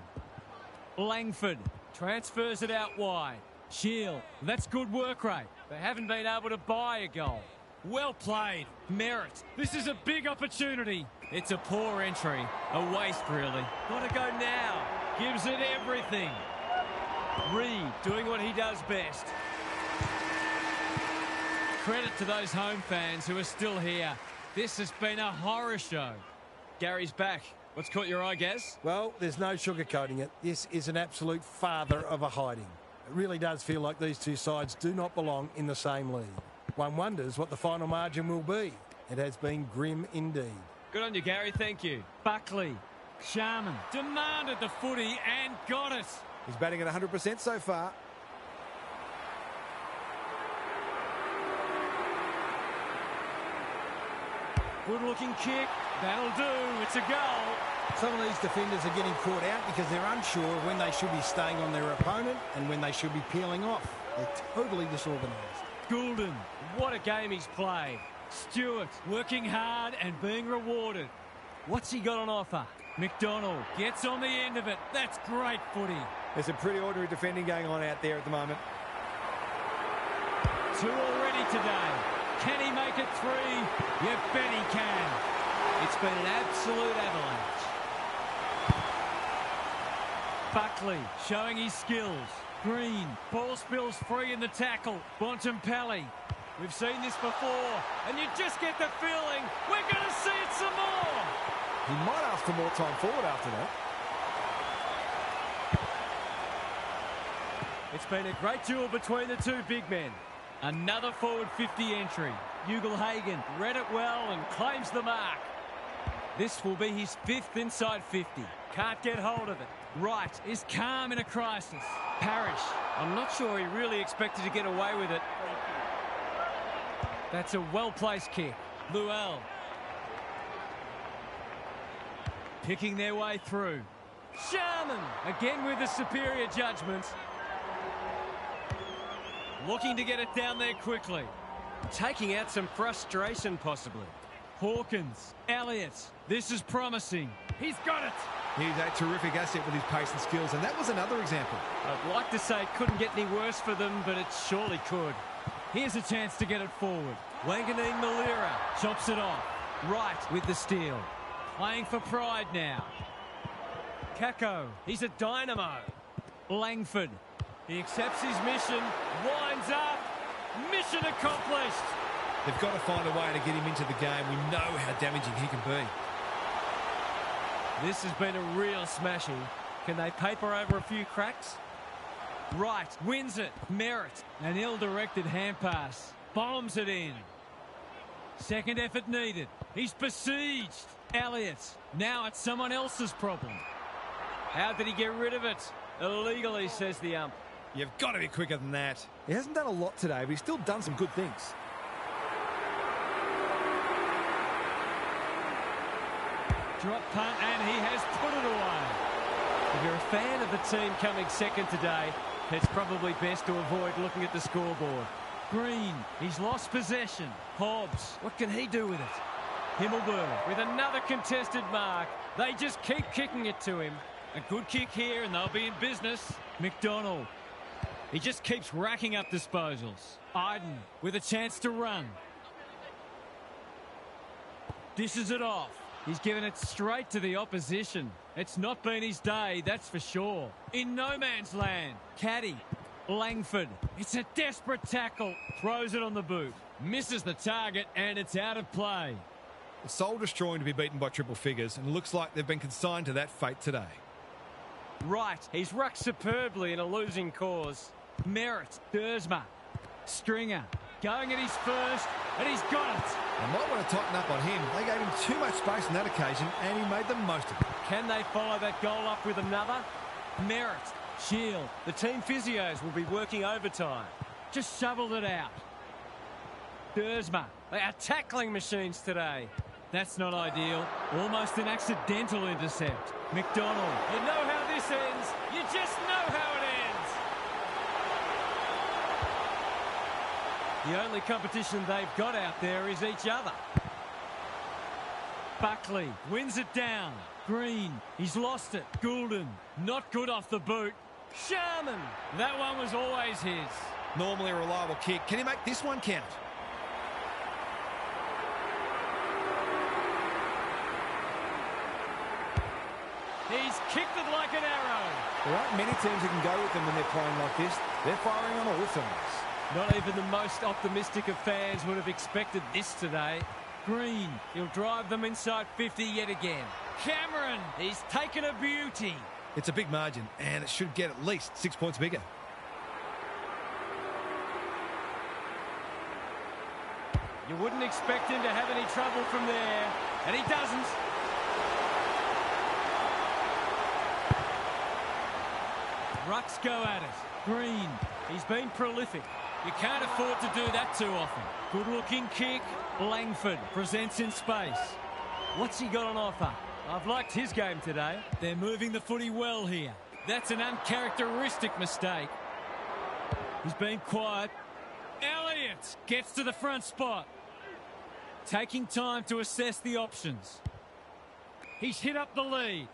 Langford transfers it out wide. Shield, that's good work rate. They haven't been able to buy a goal. Well played. Merritt. This is a big opportunity. It's a poor entry. A waste, really. Got to go now. Gives it everything. Reed doing what he does best. Credit to those home fans who are still here. This has been a horror show. Gary's back. What's caught your eye, Gaz? Well, there's no sugarcoating it. This is an absolute father of a hiding. It really does feel like these two sides do not belong in the same league. One wonders what the final margin will be. It has been grim indeed. Good on you, Gary. Thank you. Buckley. Sharman demanded the footy and got it. He's batting at 100% so far. Good-looking kick. That'll do. It's a goal. Some of these defenders are getting caught out because they're unsure when they should be staying on their opponent and when they should be peeling off. They're totally disorganised. Goulden, what a game he's played. Stewart working hard and being rewarded. What's he got on offer? McDonald gets on the end of it. That's great footy. There's some pretty ordinary defending going on out there at the moment. 2 already today. Can he make it 3? You bet he can. It's been an absolute avalanche. Buckley showing his skills. Green, ball spills free in the tackle. Bontempelli We've seen this before, and you just get the feeling we're going to see it some more. He might ask for more time forward after that. It's been a great duel between the two big men. Another forward 50 entry. Ugle-Hagan read it well and claims the mark. This will be his 5th inside 50. Can't get hold of it. Wright is calm in a crisis. Parrish, I'm not sure he really expected to get away with it. That's a well-placed kick. Luell. Picking their way through. Sharman, again with the superior judgment. Looking to get it down there quickly. Taking out some frustration, possibly. Hawkins. Elliott. This is promising. He's got it. He's a terrific asset with his pace and skills, and that was another example. I'd like to say it couldn't get any worse for them, but it surely could. Here's a chance to get it forward. Wanganeen Malira chops it off. Wright with the steal. Playing for pride now. Kako. He's a dynamo. Langford. He accepts his mission. Winds up. Mission accomplished. They've got to find a way to get him into the game. We know how damaging he can be. This has been a real smashing. Can they paper over a few cracks? Wright wins it. Merritt. An ill-directed hand pass. Bombs it in. Second effort needed. He's besieged. Elliott. Now it's someone else's problem. How did he get rid of it? Illegally, says the ump. You've got to be quicker than that. He hasn't done a lot today, but he's still done some good things. Drop punt, and he has put it away. If you're a fan of the team coming second today, it's probably best to avoid looking at the scoreboard. Green, he's lost possession. Hobbs, what can he do with it? Himmelberg with another contested mark. They just keep kicking it to him. A good kick here, and they'll be in business. McDonald. He just keeps racking up disposals. Iden with a chance to run. Dishes it off. He's given it straight to the opposition. It's not been his day, that's for sure. In no man's land. Caddy. Langford. It's a desperate tackle. Throws it on the boot. Misses the target, and it's out of play. It's soul-destroying to be beaten by triple figures, and it looks like they've been consigned to that fate today. Right. He's rucked superbly in a losing cause. Merritt. Dersma. Stringer. Going at his first, and he's got it. They might want to tighten up on him. They gave him too much space on that occasion, and he made the most of it. Can they follow that goal up with another? Merritt. Shield. The team physios will be working overtime. Just shoveled it out. Dersma. They are tackling machines today. That's not ideal. Almost an accidental intercept. McDonald. You know how this ends. You just know how it ends. The only competition they've got out there is each other. Buckley wins it down. Green, he's lost it. Goulden, not good off the boot. Sharman, that one was always his. Normally a reliable kick. Can he make this one count? He's kicked it like an arrow. There aren't many teams that can go with them when they're playing like this. They're firing on all cylinders. Not even the most optimistic of fans would have expected this today. Green, he'll drive them inside 50 yet again. Cameron, he's taken a beauty. It's a big margin, and it should get at least 6 points bigger. You wouldn't expect him to have any trouble from there, and he doesn't. Rucks go at it. Green, he's been prolific. You can't afford to do that too often. Good-looking kick. Langford presents in space. What's he got on offer? I've liked his game today. They're moving the footy well here. That's an uncharacteristic mistake. He's been quiet. Elliott gets to the front spot. Taking time to assess the options. He's hit up the lead.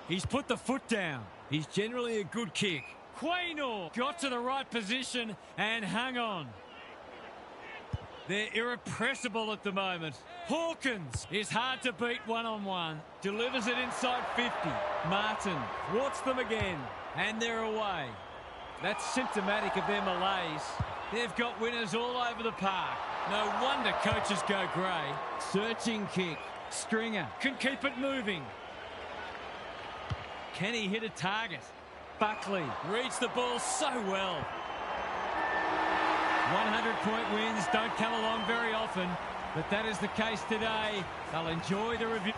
He's put the foot down. He's generally a good kick. Quaynor got to the right position and hung on. They're irrepressible at the moment. Hawkins is hard to beat one-on-one. Delivers it inside 50. Martin thwarts them again. And they're away. That's symptomatic of their malaise. They've got winners all over the park. No wonder coaches go grey. Searching kick. Stringer can keep it moving. Can he hit a target? Buckley reads the ball so well. 100-point wins don't come along very often, but that is the case today. They'll enjoy the review.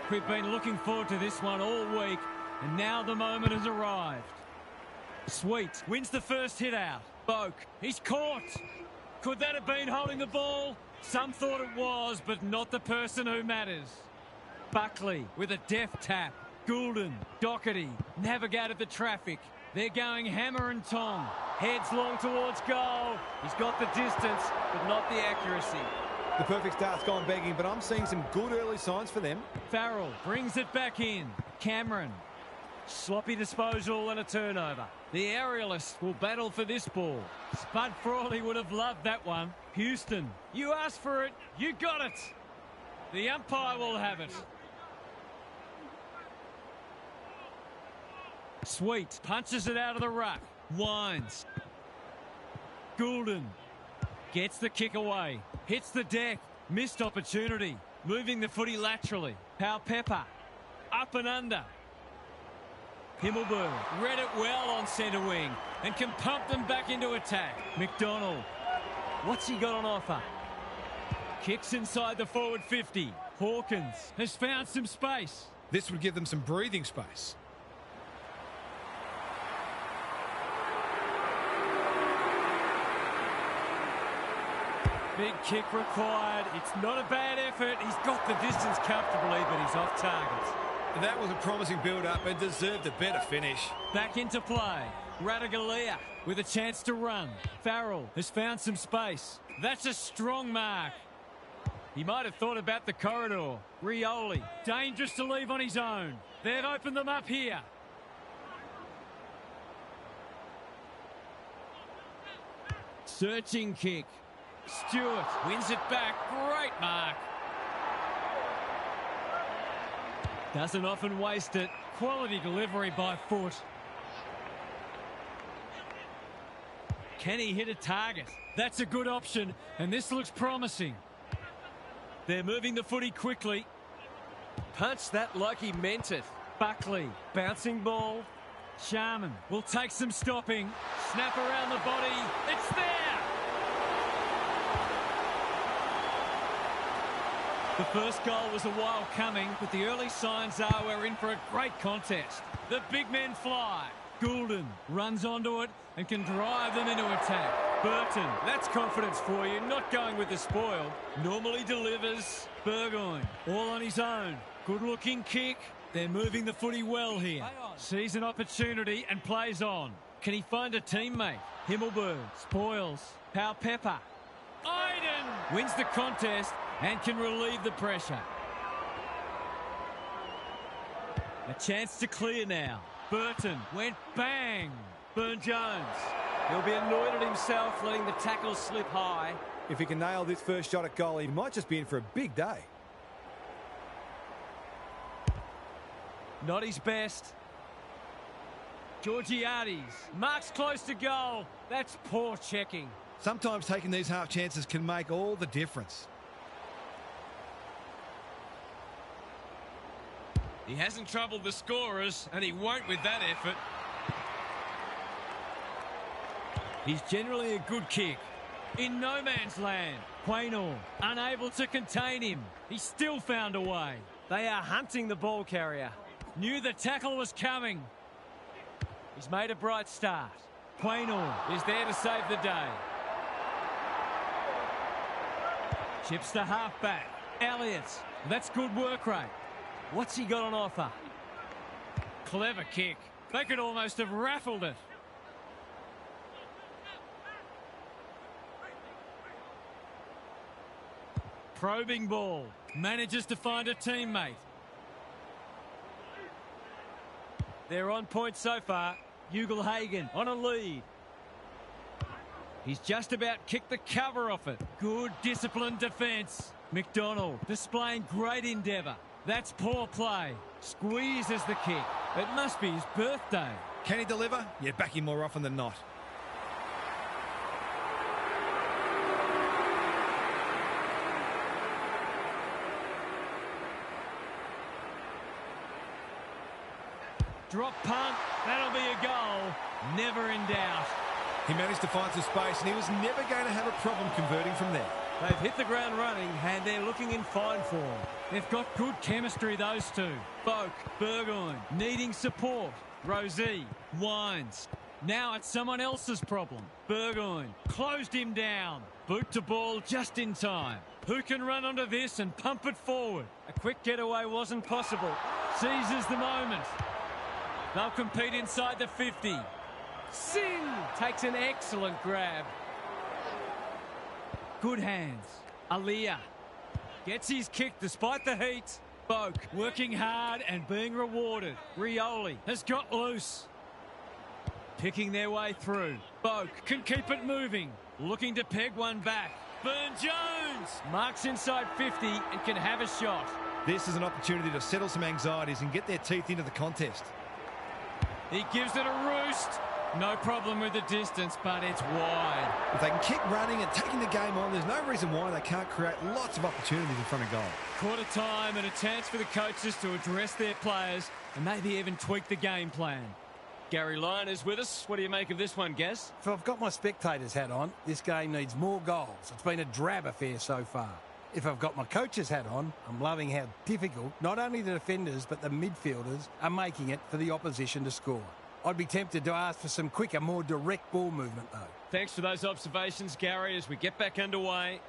We've been looking forward to this one all week, and now the moment has arrived. Sweet wins the first hit out. Boak, he's caught. Could that have been holding the ball? Some thought it was, but not the person who matters. Buckley with a deft tap. Goulden, Doherty navigated the traffic. They're going hammer and tong. Heads long towards goal. He's got the distance, but not the accuracy. The perfect start's gone begging, but I'm seeing some good early signs for them. Farrell brings it back in. Cameron. Sloppy disposal and a turnover. The aerialists will battle for this ball. Spud Frawley would have loved that one. Houston, you asked for it, you got it. The umpire will have it. Sweet punches it out of the ruck. Winds. Goulden gets the kick away. Hits the deck. Missed opportunity. Moving the footy laterally. Powell Pepper. Up and under. Himmelberg read it well on centre wing and can pump them back into attack. McDonald. What's he got on offer? Kicks inside the forward 50. Hawkins has found some space. This would give them some breathing space. Big kick required. It's not a bad effort. He's got the distance comfortably, but he's off target. That was a promising build-up and deserved a better finish. Back into play. Radaglia with a chance to run. Farrell has found some space. That's a strong mark. He might have thought about the corridor. Rioli, dangerous to leave on his own. They've opened them up here. Searching kick. Stewart wins it back. Great mark. Doesn't often waste it. Quality delivery by foot. Can he hit a target? That's a good option, and this looks promising. They're moving the footy quickly. Punched that like he meant it. Buckley, bouncing ball. Sharman will take some stopping. Snap around the body. It's there! The first goal was a while coming, but the early signs are we're in for a great contest. The big men fly. Goulden runs onto it and can drive them into attack. Burton, that's confidence for you, not going with the spoil. Normally delivers. Burgoyne, all on his own. Good-looking kick. They're moving the footy well here. Sees an opportunity and plays on. Can he find a teammate? Himmelberg spoils. Powell Pepper. Iden wins the contest and can relieve the pressure. A chance to clear now. Burton went bang. Burn-Jones. He'll be annoyed at himself letting the tackle slip high. If he can nail this first shot at goal, he might just be in for a big day. Not his best. Georgiades marks close to goal. That's poor checking. Sometimes taking these half chances can make all the difference. He hasn't troubled the scorers, and he won't with that effort. He's generally a good kick. In no man's land, Quaynor unable to contain him. He still found a way. They are hunting the ball carrier. Knew the tackle was coming. He's made a bright start. Quaynor is there to save the day. Chips to half-back. Elliott, that's good work rate. What's he got on offer? Clever kick. They could almost have raffled it. Probing ball. Manages to find a teammate. They're on point so far. Ugelhagen on a lead. He's just about kicked the cover off it. Good disciplined defence. McDonald displaying great endeavour. That's poor play. Squeezes the kick. It must be his birthday. Can he deliver? Yeah, back him more often than not. Drop punt. That'll be a goal. Never in doubt. He managed to find some space and he was never going to have a problem converting from there. They've hit the ground running and they're looking in fine form. They've got good chemistry, those two. Boak, Burgoyne, needing support. Rosie, Wines. Now it's someone else's problem. Burgoyne closed him down. Boot to ball just in time. Who can run onto this and pump it forward? A quick getaway wasn't possible. Seizes the moment. They'll compete inside the 50. Sin takes an excellent grab. Good hands. Aliyah gets his kick despite the heat. Boak working hard and being rewarded. Rioli has got loose. Picking their way through. Boak can keep it moving. Looking to peg one back. Burn-Jones marks inside 50 and can have a shot. This is an opportunity to settle some anxieties and get their teeth into the contest. He gives it a roost. No problem with the distance, but it's wide. If they can keep running and taking the game on, there's no reason why they can't create lots of opportunities in front of goal. Quarter time and a chance for the coaches to address their players and maybe even tweak the game plan. Gary Lyon is with us. What do you make of this one, Gaz? If I've got my spectator's hat on, this game needs more goals. It's been a drab affair so far. If I've got my coach's hat on, I'm loving how difficult not only the defenders but the midfielders are making it for the opposition to score. I'd be tempted to ask for some quicker, more direct ball movement, though. Thanks for those observations, Gary, as we get back underway.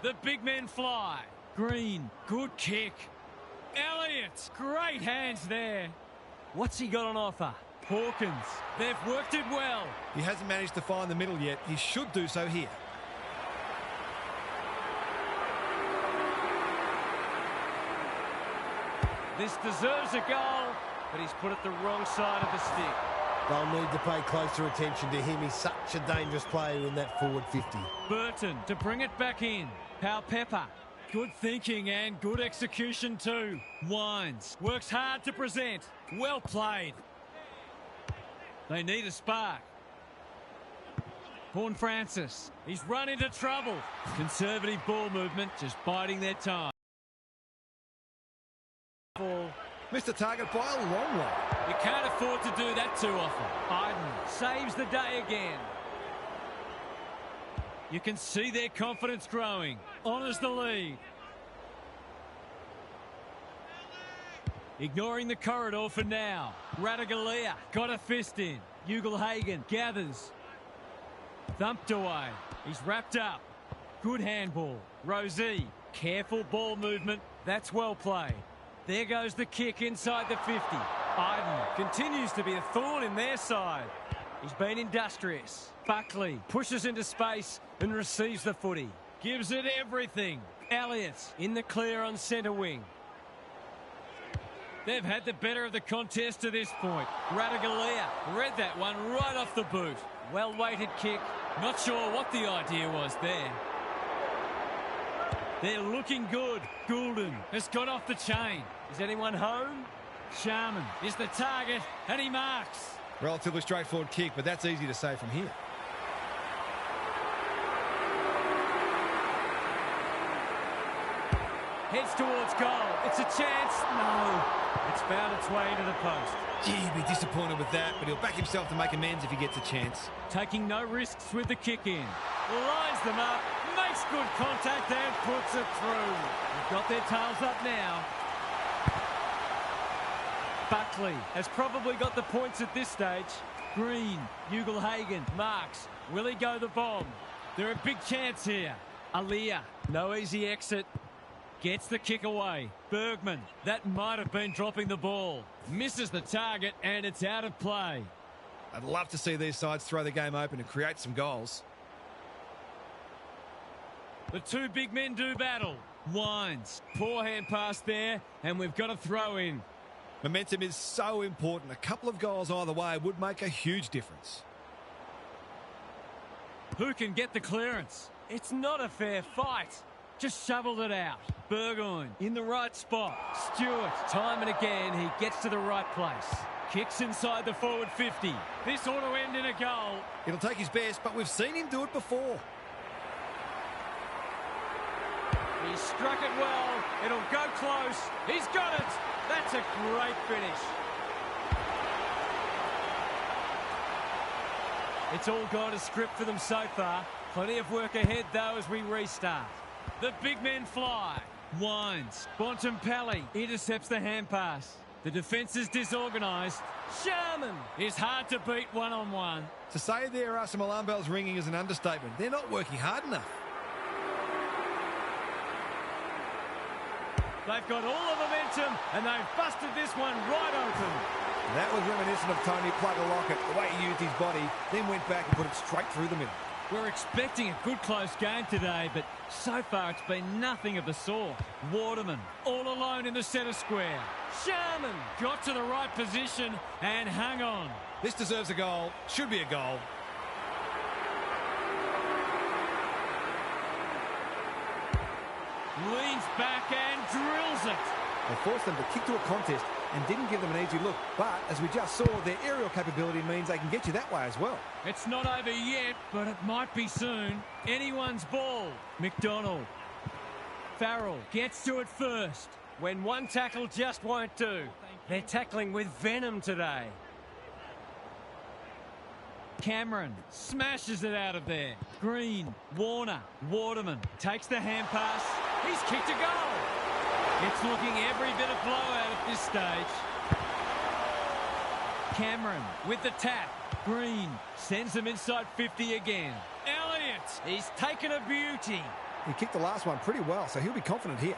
The big men fly. Green, good kick. Elliott, great hands there. What's he got on offer? Hawkins, they've worked it well. He hasn't managed to find the middle yet. He should do so here. This deserves a goal, but he's put it the wrong side of the stick. They'll need to pay closer attention to him. He's such a dangerous player in that forward 50. Burton to bring it back in. Pau Pepper. Good thinking and good execution too. Wines works hard to present. Well played. They need a spark. Vaughan Francis. He's run into trouble. Conservative ball movement, just biding their time. Missed the target by a long way. You can't afford to do that too often. Iden saves the day again. You can see their confidence growing. Honours the lead. Ignoring the corridor for now. Ratugolea got a fist in. Ugle-Hagan gathers. Thumped away. He's wrapped up. Good handball. Rosie. Careful ball movement. That's well played. There goes the kick inside the 50. Iden continues to be a thorn in their side. He's been industrious. Buckley pushes into space and receives the footy. Gives it everything. Elliott in the clear on centre wing. They've had the better of the contest to this point. Ratugolea read that one right off the boot. Well-weighted kick. Not sure what the idea was there. They're looking good. Goulden has got off the chain. Is anyone home? Sharman is the target, and he marks. Relatively straightforward kick, but that's easy to say from here. Heads towards goal. It's a chance. No. It's found its way into the post. Gee, he'd be disappointed with that, but he'll back himself to make amends if he gets a chance. Taking no risks with the kick in. Lines them up, makes good contact and puts it through. They've got their tails up now. Buckley has probably got the points at this stage. Green, Ugle-Hagan, marks. Will he go the bomb? They're a big chance here. Aliyah, no easy exit. Gets the kick away. Bergman, that might have been dropping the ball. Misses the target and it's out of play. I'd love to see these sides throw the game open and create some goals. The two big men do battle. Wines, poor hand pass there, and we've got a throw in. Momentum is so important. A couple of goals either way would make a huge difference. Who can get the clearance? It's not a fair fight. Just shoveled it out. Burgoyne in the right spot. Stewart, time and again, he gets to the right place. Kicks inside the forward 50. This ought to end in a goal. It'll take his best, but we've seen him do it before. He struck it well. It'll go close. He's got it. That's a great finish. It's all gone as script for them so far. Plenty of work ahead, though, as we restart. The big men fly. Wines. Bontempelli intercepts the hand pass. The defence is disorganised. Sharman is hard to beat one-on-one. To say there are some alarm bells ringing is an understatement. They're not working hard enough. They've got all the momentum and they've busted this one right open. That was reminiscent of Tony Plugger-Lockett, the way he used his body, then went back and put it straight through the middle. We're expecting a good close game today, but so far it's been nothing of the sort. Waterman all alone in the centre square. Sharman got to the right position and hung on. This deserves a goal. Should be a goal. Leans back and drills it. They forced them to kick to a contest and didn't give them an easy look. But, as we just saw, their aerial capability means they can get you that way as well. It's not over yet, but it might be soon. Anyone's ball. McDonald. Farrell gets to it first. When one tackle just won't do. They're tackling with venom today. Cameron smashes it out of there. Green, Warner, Waterman takes the hand pass. He's kicked a goal. It's looking every bit of blowout at this stage. Cameron with the tap. Green sends them inside 50 again. Elliott, he's taken a beauty. He kicked the last one pretty well, so he'll be confident here.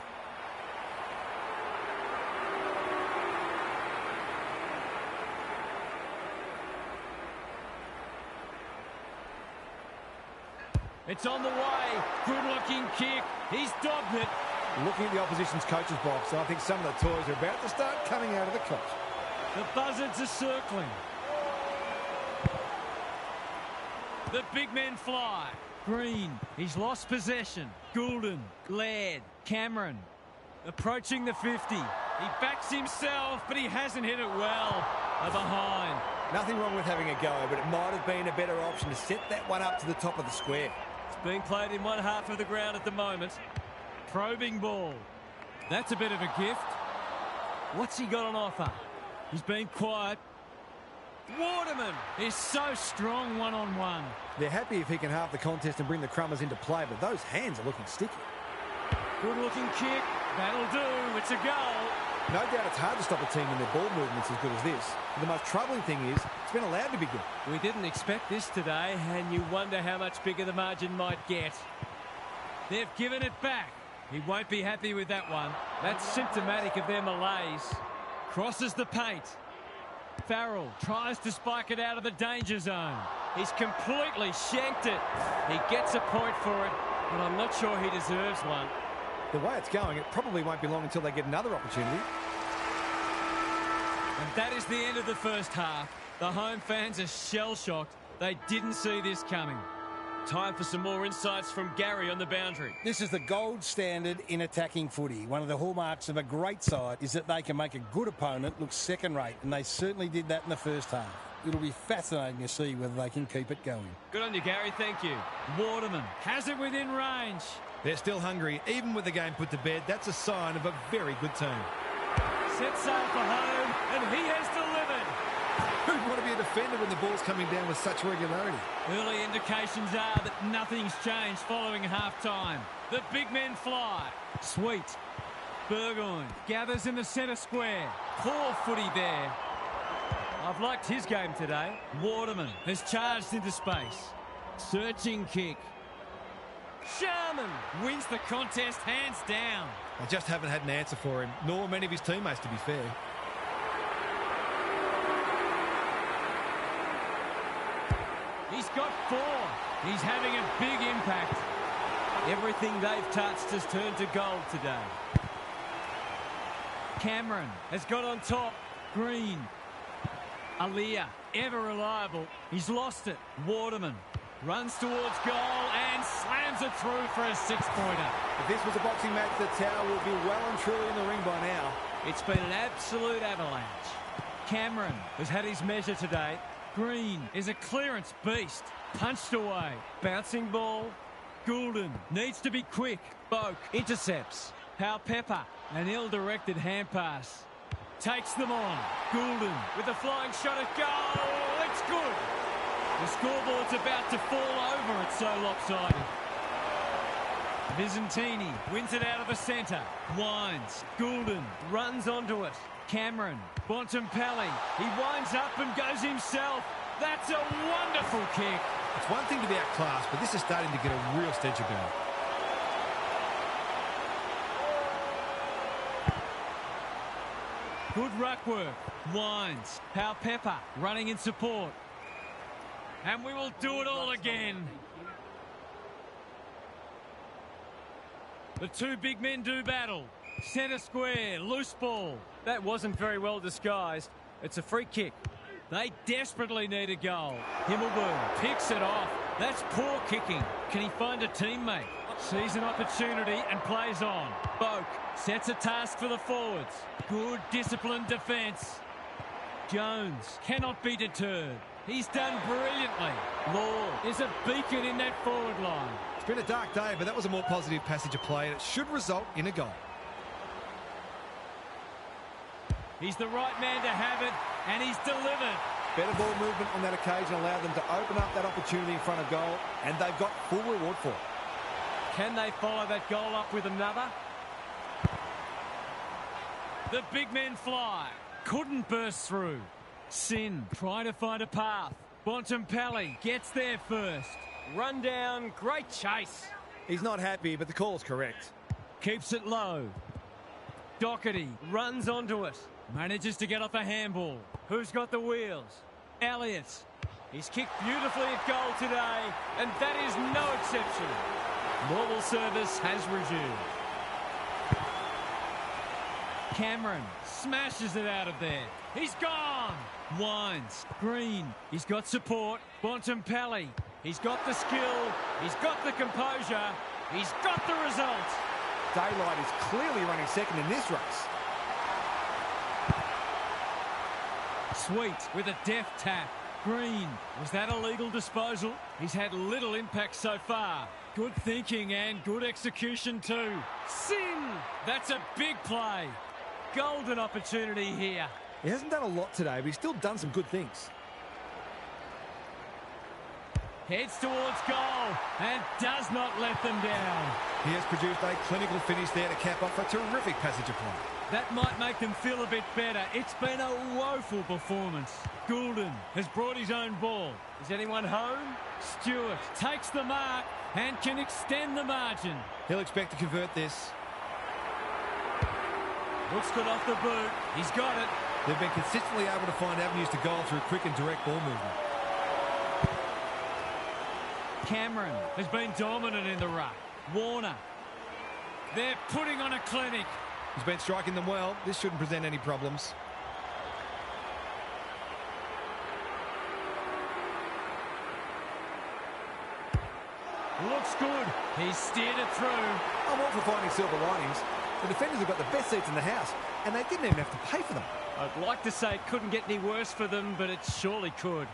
It's on the way. Good-looking kick. He's dogged it. Looking at the opposition's coach's box, I think some of the toys are about to start coming out of the coach. The buzzards are circling. The big men fly. Green, he's lost possession. Goulden, Laird, Cameron, approaching the 50. He backs himself, but he hasn't hit it well. They're behind. Nothing wrong with having a go, but it might have been a better option to set that one up to the top of the square. It's being played in one half of the ground at the moment. Probing ball. That's a bit of a gift. What's he got on offer? He's been quiet. Waterman is so strong one-on-one. They're happy if he can halve the contest and bring the Crummers into play, but those hands are looking sticky. Good-looking kick. That'll do. It's a goal. No doubt it's hard to stop a team when their ball movement's as good as this. But the most troubling thing is, it's been allowed to be good. We didn't expect this today, and you wonder how much bigger the margin might get. They've given it back. He won't be happy with that one. That's symptomatic of their malaise. Crosses the paint. Farrell tries to spike it out of the danger zone. He's completely shanked it. He gets a point for it, but I'm not sure he deserves one. The way it's going, it probably won't be long until they get another opportunity. And that is the end of the first half. The home fans are shell-shocked. They didn't see this coming. Time for some more insights from Gary on the boundary. This is the gold standard in attacking footy. One of the hallmarks of a great side is that they can make a good opponent look second-rate, and they certainly did that in the first half. It'll be fascinating to see whether they can keep it going. Good on you, Gary. Thank you. Waterman has it within range. They're still hungry, even with the game put to bed. That's a sign of a very good team. Set sail for home, and he has delivered. Who'd want to be a defender when the ball's coming down with such regularity? Early indications are that nothing's changed following half-time. The big men fly. Sweet. Burgoyne gathers in the centre square. Poor footy there. I've liked his game today. Waterman has charged into space. Searching kick. Sharman wins the contest hands down. I just haven't had an answer for him, nor many of his teammates, to be fair. He's got 4. He's having a big impact. Everything they've touched has turned to gold today. Cameron has got on top. Green. Aliyah, ever reliable. He's lost it. Waterman runs towards goal and slams it through for a 6-pointer. If this was a boxing match, the Tower would be well and truly in the ring by now. It's been an absolute avalanche. Cameron has had his measure today. Green is a clearance beast. Punched away. Bouncing ball. Goulden needs to be quick. Boak intercepts. Hal Pepper, an ill-directed hand pass. Takes them on. Goulden with a flying shot at goal. It's good. The scoreboard's about to fall over. It's so lopsided. Visentini wins it out of the centre. Winds. Goulden runs onto it. Cameron. Bontempelli. He winds up and goes himself. That's a wonderful kick. It's one thing to be outclassed, but this is starting to get a real stench about it. Good ruck work. Winds. Pepper running in support. And we will do it all again. The two big men do battle. Centre square, loose ball. That wasn't very well disguised. It's a free kick. They desperately need a goal. Himmelberg picks it off. That's poor kicking. Can he find a teammate? Sees an opportunity and plays on. Boak sets a task for the forwards. Good disciplined defence. Jones cannot be deterred. He's done brilliantly. Lord is a beacon in that forward line. It's been a dark day, but that was a more positive passage of play, and it should result in a goal. He's the right man to have it, and he's delivered. Better ball movement on that occasion allowed them to open up that opportunity in front of goal, and they've got full reward for it. Can they follow that goal up with another? The big men fly. Couldn't burst through. Sin trying to find a path. Bontempelli gets there first. Run down, great chase. He's not happy, but the call's correct. Keeps it low. Doherty runs onto it. Manages to get off a handball. Who's got the wheels? Elliott. He's kicked beautifully at goal today, and that is no exception. Normal service has resumed. Cameron smashes it out of there. He's gone. Winds. Green. He's got support. Bontempelli. He's got the skill. He's got the composure. He's got the result. Daylight is clearly running second in this race. Sweet with a deft tap. Green. Was that a legal disposal? He's had little impact so far. Good thinking and good execution too. Sin. That's a big play. Golden opportunity here. He hasn't done a lot today, but he's still done some good things. Heads towards goal and does not let them down. He has produced a clinical finish there to cap off a terrific passage of play. That might make them feel a bit better. It's been a woeful performance. Goulden has brought his own ball. Is anyone home? Stewart takes the mark and can extend the margin. He'll expect to convert this. Looks good off the boot. He's got it. They've been consistently able to find avenues to goal through quick and direct ball movement. Cameron has been dominant in the ruck. Warner. They're putting on a clinic. He's been striking them well. This shouldn't present any problems. Looks good. He's steered it through. I'm all for finding silver linings. The defenders have got the best seats in the house, and they didn't even have to pay for them. I'd like to say it couldn't get any worse for them, but it surely could.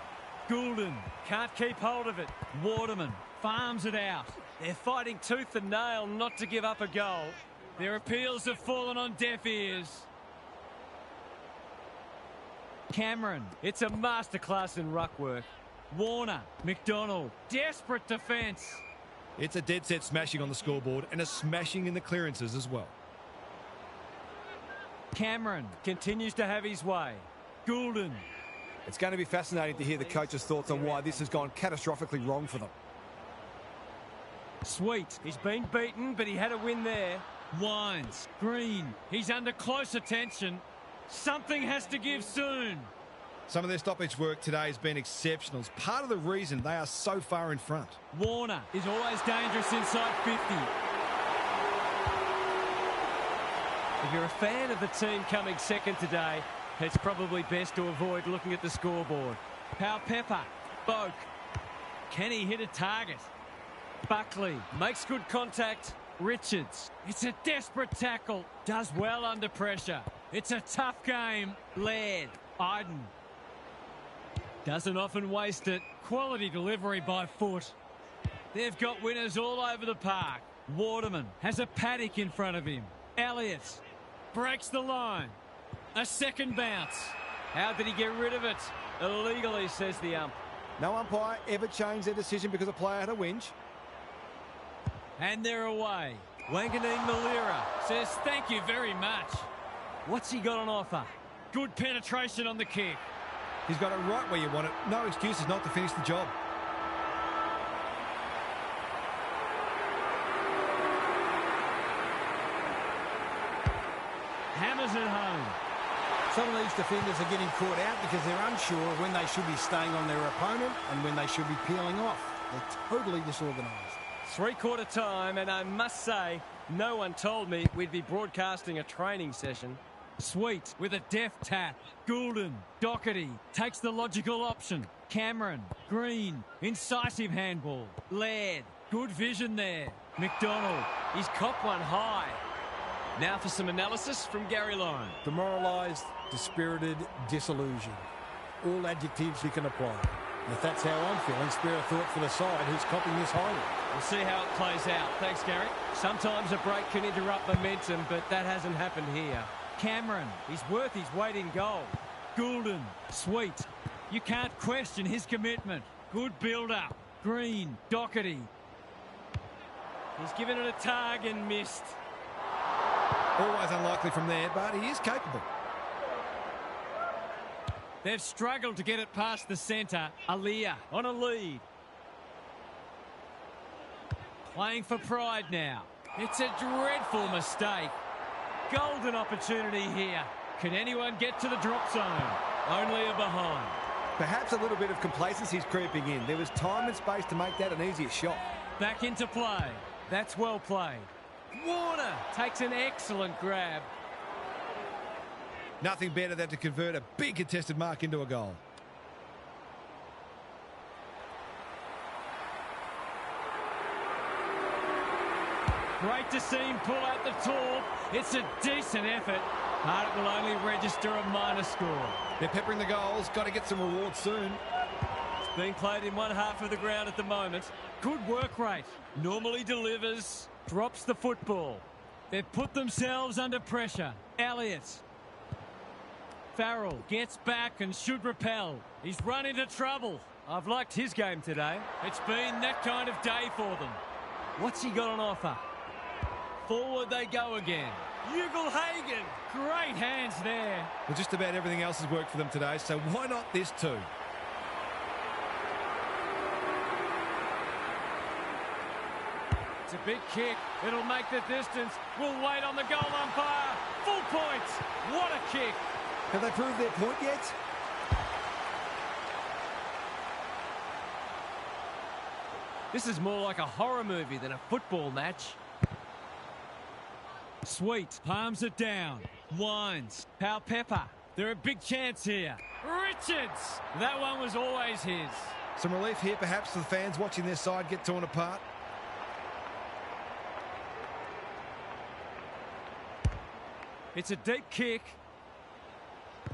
Goulden can't keep hold of it. Waterman farms it out. They're fighting tooth and nail not to give up a goal. Their appeals have fallen on deaf ears. Cameron, it's a masterclass in ruck work. Warner, McDonald, desperate defence. It's a dead set smashing on the scoreboard and a smashing in the clearances as well. Cameron continues to have his way. Goulden. It's going to be fascinating to hear the coach's thoughts on why this has gone catastrophically wrong for them. Sweet. He's been beaten, but he had a win there. Winds. Green. He's under close attention. Something has to give soon. Some of their stoppage work today has been exceptional. It's part of the reason they are so far in front. Warner is always dangerous inside 50. If you're a fan of the team coming second today, it's probably best to avoid looking at the scoreboard. Pepper. Boak. Can he hit a target? Buckley makes good contact. Richards. It's a desperate tackle. Does well under pressure. It's a tough game. Laird. Iden. Doesn't often waste it. Quality delivery by foot. They've got winners all over the park. Waterman has a paddock in front of him. Elliott breaks the line. A second bounce. How did he get rid of it? Illegally, says the ump. No umpire ever changed their decision because a player had a whinge. And they're away. Wanganeen Malira says thank you very much. What's he got on offer? Good penetration on the kick. He's got it right where you want it. No excuses not to finish the job. Hammers it home. Some of these defenders are getting caught out because they're unsure of when they should be staying on their opponent and when they should be peeling off. They're totally disorganised. Three-quarter time, and I must say, no one told me we'd be broadcasting a training session. Sweet with a deft tap. Goulden, Doherty takes the logical option. Cameron, Green, incisive handball. Laird, good vision there. McDonald, he's copped one high. Now for some analysis from Gary Lyon. Demoralised, dispirited, disillusioned. All adjectives you can apply. And if that's how I'm feeling, spare a thought for the side who's copying this highly. We'll see how it plays out. Thanks, Gary. Sometimes a break can interrupt momentum, but that hasn't happened here. Cameron, he's worth his weight in gold. Goulden, sweet. You can't question his commitment. Good build-up. Green, Doherty. He's given it a tug and missed. Always unlikely from there, but he is capable. They've struggled to get it past the centre. Aliyah on a lead. Playing for pride now. It's a dreadful mistake. Golden opportunity here. Can anyone get to the drop zone? Only a behind. Perhaps a little bit of complacency is creeping in. There was time and space to make that an easier shot. Back into play. That's well played. Warner takes an excellent grab. Nothing better than to convert a big contested mark into a goal. Great to see him pull out the torp. It's a decent effort, but it will only register a minor score. They're peppering the goals. Got to get some rewards soon. It's being played in one half of the ground at the moment. Good work rate. Normally delivers. Drops the football. They've put themselves under pressure. Elliott. Farrell gets back and should repel. He's run into trouble. I've liked his game today. It's been that kind of day for them. What's he got on offer? Forward they go again. Ugle-Hagen. Great hands there. Well, just about everything else has worked for them today, so why not this too? It's a big kick. It'll make the distance. We'll wait on the goal umpire. Full points. What a kick. Have they proved their point yet? This is more like a horror movie than a football match. Sweet. Palms it down. Winds. Pal Pepper. They're a big chance here. Richards. That one was always his. Some relief here perhaps for the fans watching their side get torn apart. It's a deep kick.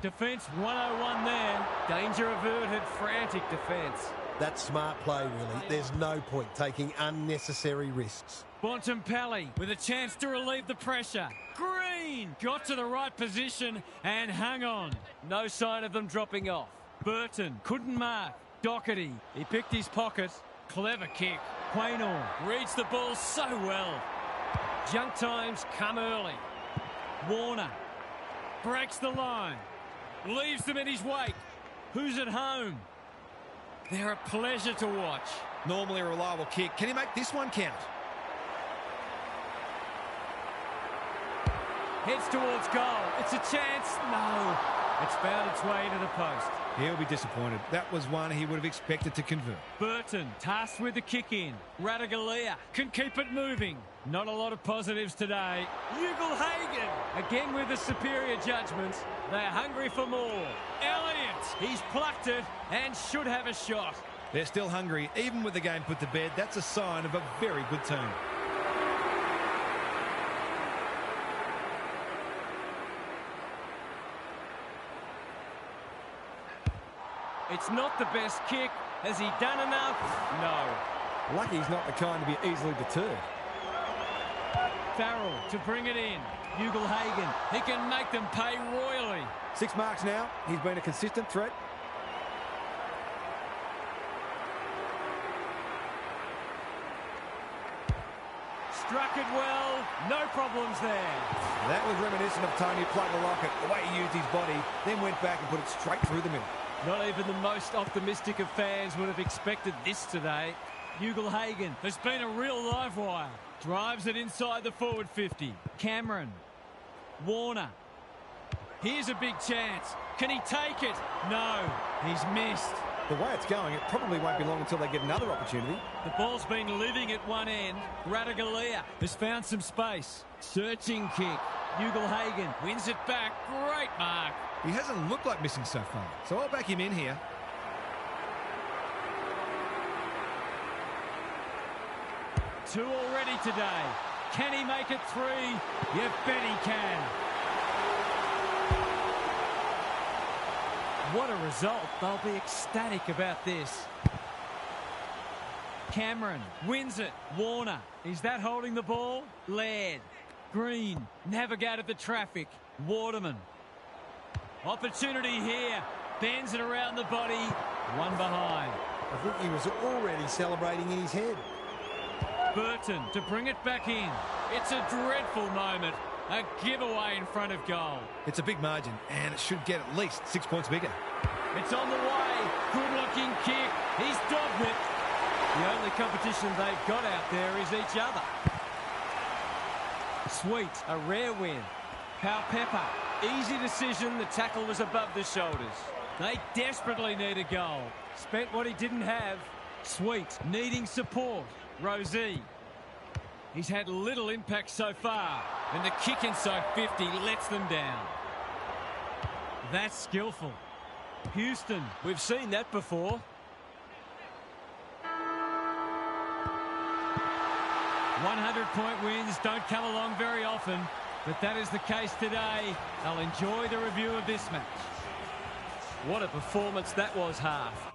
Defence 101 there. Danger averted, frantic defence. That's smart play, really. There's no point taking unnecessary risks. Bontempelli with a chance to relieve the pressure. Green got to the right position and hung on. No sign of them dropping off. Burton couldn't mark. Doherty, he picked his pocket. Clever kick. Quaynor reads the ball so well. Junk times come early. Warner breaks the line. Leaves them in his wake. Who's at home? They're a pleasure to watch. Normally a reliable kick. Can he make this one count? Heads towards goal. It's a chance. No. It's found its way into the post. He'll be disappointed. That was one he would have expected to convert. Burton tasked with the kick in. Radaglia can keep it moving. Not a lot of positives today. Ugle-Hagen again with the superior judgment. They're hungry for more. Elliott, he's plucked it and should have a shot. They're still hungry, even with the game put to bed. That's a sign of a very good team. It's not the best kick. Has he done enough? No. Lucky he's not the kind to be easily deterred. Farrell to bring it in. Ugle-Hagen, he can make them pay royally. 6 marks now. He's been a consistent threat. struck it well. No problems there. That was reminiscent of Tony Plugger-Lockett, the way he used his body, then went back and put it straight through the middle. Not even the most optimistic of fans would have expected this today. Ugle-Hagan has been a real live wire. Drives it inside the forward 50. Cameron. Warner. Here's a big chance. Can he take it? No, he's missed. The way it's going, it probably won't be long until they get another opportunity. The ball's been living at one end. Radaglia has found some space. Searching kick. Ugle-Hagan wins it back. Great mark. He hasn't looked like missing so far, so I'll back him in here. Two already today. Can he make it three? You bet he can. What a result. They'll be ecstatic about this. Cameron wins it. Warner. Is that holding the ball? Laird. Green navigated the traffic. Waterman. Opportunity here. Bends it around the body. One behind. I think he was already celebrating in his head. Burton to bring it back in. It's a dreadful moment. A giveaway in front of goal. It's a big margin, and it should get at least 6 points bigger. It's on the way. Good-looking kick. He's dogged it. The only competition they've got out there is each other. Sweet, a rare win. Pepper, easy decision. The tackle was above the shoulders. They desperately need a goal. Spent what he didn't have. Sweet, needing support. Rosie. He's had little impact so far, and the kick inside 50 lets them down. That's skillful. Houston, we've seen that before. 100-point wins don't come along very often, but that is the case today. They'll enjoy the review of this match. What a performance that was, half.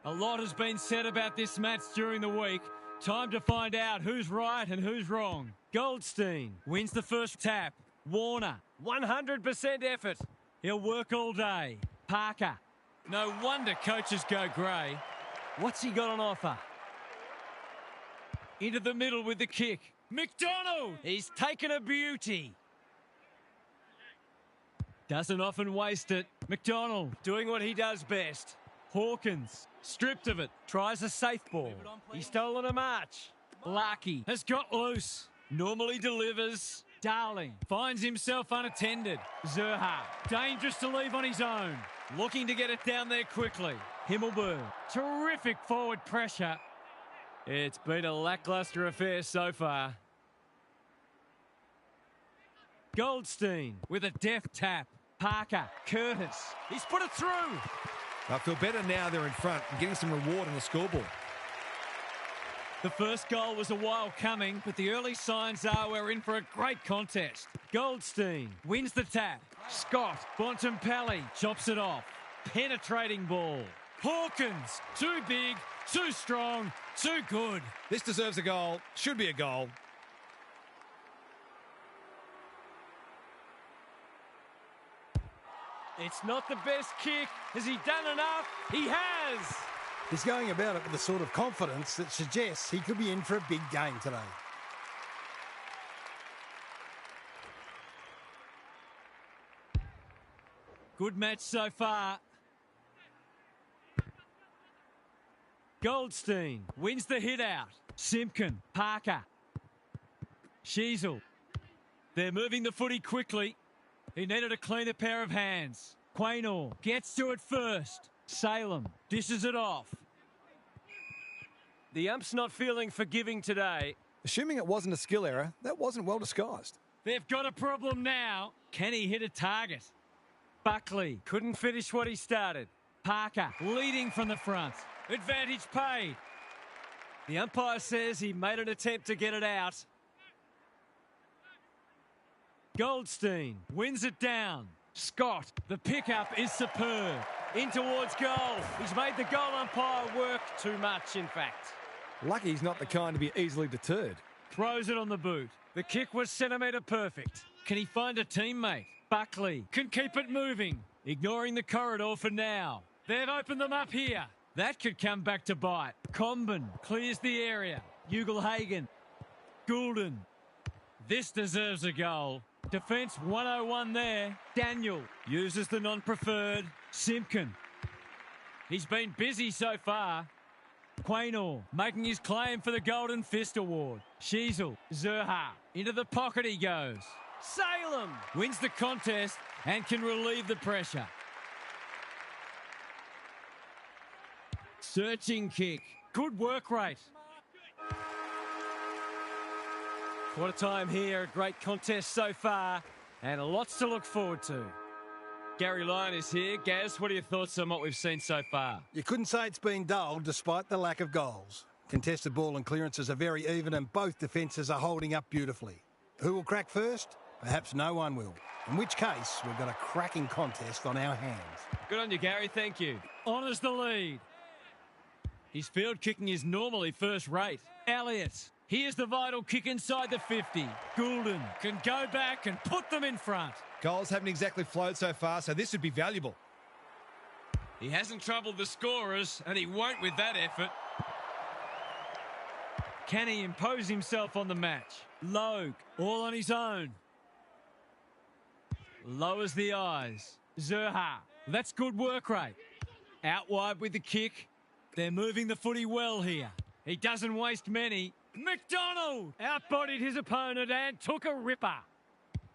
A lot has been said about this match during the week. Time to find out who's right and who's wrong. Goldstein wins the first tap. Warner, 100% effort. He'll work all day. Parker. No wonder coaches go grey. What's he got on offer? Into the middle with the kick. McDonald! He's taken a beauty. Doesn't often waste it. McDonald doing what he does best. Hawkins, stripped of it, tries a safe ball. He's stolen a march. Larkey has got loose. Normally delivers. Darling finds himself unattended. Zerha, dangerous to leave on his own. Looking to get it down there quickly. Himmelberg, terrific forward pressure. It's been a lacklustre affair so far. Goldstein with a deft tap. Parker, Curtis, he's put it through. I feel better now they're in front and getting some reward on the scoreboard. The first goal was a while coming, but the early signs are we're in for a great contest. Goldstein wins the tap. Scott, Bontempelli chops it off. Penetrating ball. Hawkins, too big, too strong, too good. This deserves a goal. Should be a goal. It's not the best kick. Has he done enough? He has. He's going about it with the sort of confidence that suggests he could be in for a big game today. Good match so far. Goldstein wins the hit out. Simpkin, Parker. Sheasel. They're moving the footy quickly. He needed a cleaner pair of hands. Quaynor gets to it first. Salem dishes it off. The ump's not feeling forgiving today. Assuming it wasn't a skill error, that wasn't well disguised. They've got a problem now. Can he hit a target? Buckley couldn't finish what he started. Parker leading from the front. Advantage paid. The umpire says he made an attempt to get it out. Goldstein wins it down. Scott, the pickup is superb. In towards goal. He's made the goal umpire work too much, in fact. Lucky he's not the kind to be easily deterred. Throws it on the boot. The kick was centimetre perfect. Can he find a teammate? Buckley can keep it moving. Ignoring the corridor for now. They've opened them up here. That could come back to bite. Comben clears the area. Ugelhagen. Goulden. This deserves a goal. Defence 101 there. Daniel uses the non-preferred. Simpkin. He's been busy so far. Quaynor making his claim for the Golden Fist Award. Sheasel. Zerha. Into the pocket he goes. Salem wins the contest and can relieve the pressure. Searching kick. Good work rate. What a time here. A great contest so far and lots to look forward to. Gary Lyon is here. Gaz, what are your thoughts on what we've seen so far? You couldn't say it's been dull despite the lack of goals. Contested ball and clearances are very even and both defences are holding up beautifully. Who will crack first? Perhaps no one will. In which case, we've got a cracking contest on our hands. Good on you, Gary. Thank you. Honours the lead. His field kicking is normally first rate. Elliott. Here's the vital kick inside the 50. Goulden can go back and put them in front. Goals haven't exactly flowed so far, so this would be valuable. He hasn't troubled the scorers, and he won't with that effort. Can he impose himself on the match? Logue, all on his own. Lowers the eyes. Zerha, that's good work rate. Out wide with the kick. They're moving the footy well here. He doesn't waste many. McDonald outbodied his opponent and took a ripper.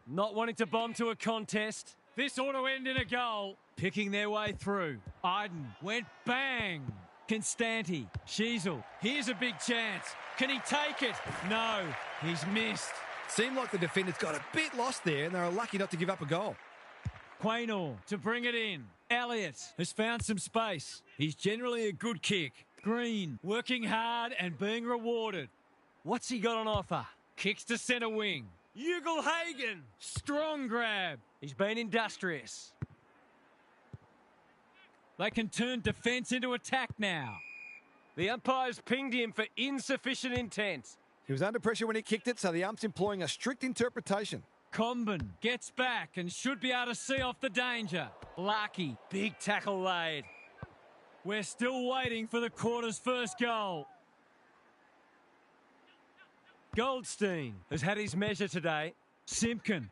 Not wanting to bomb to a contest. This ought to end in a goal. Picking their way through. Iden went bang. Constanti. Sheasel. Here's a big chance. Can he take it? No, he's missed. Seemed like the defenders got a bit lost there and they were lucky not to give up a goal. Quaynor to bring it in. Elliott has found some space. He's generally a good kick. Green working hard and being rewarded. What's he got on offer? Kicks to centre wing. Ugelhagen. Strong grab. He's been industrious. They can turn defence into attack now. The umpire's pinged him for insufficient intent. He was under pressure when he kicked it, so the ump's employing a strict interpretation. Comben gets back and should be able to see off the danger. Lucky, big tackle laid. We're still waiting for the quarter's first goal. Goldstein has had his measure today. Simpkin.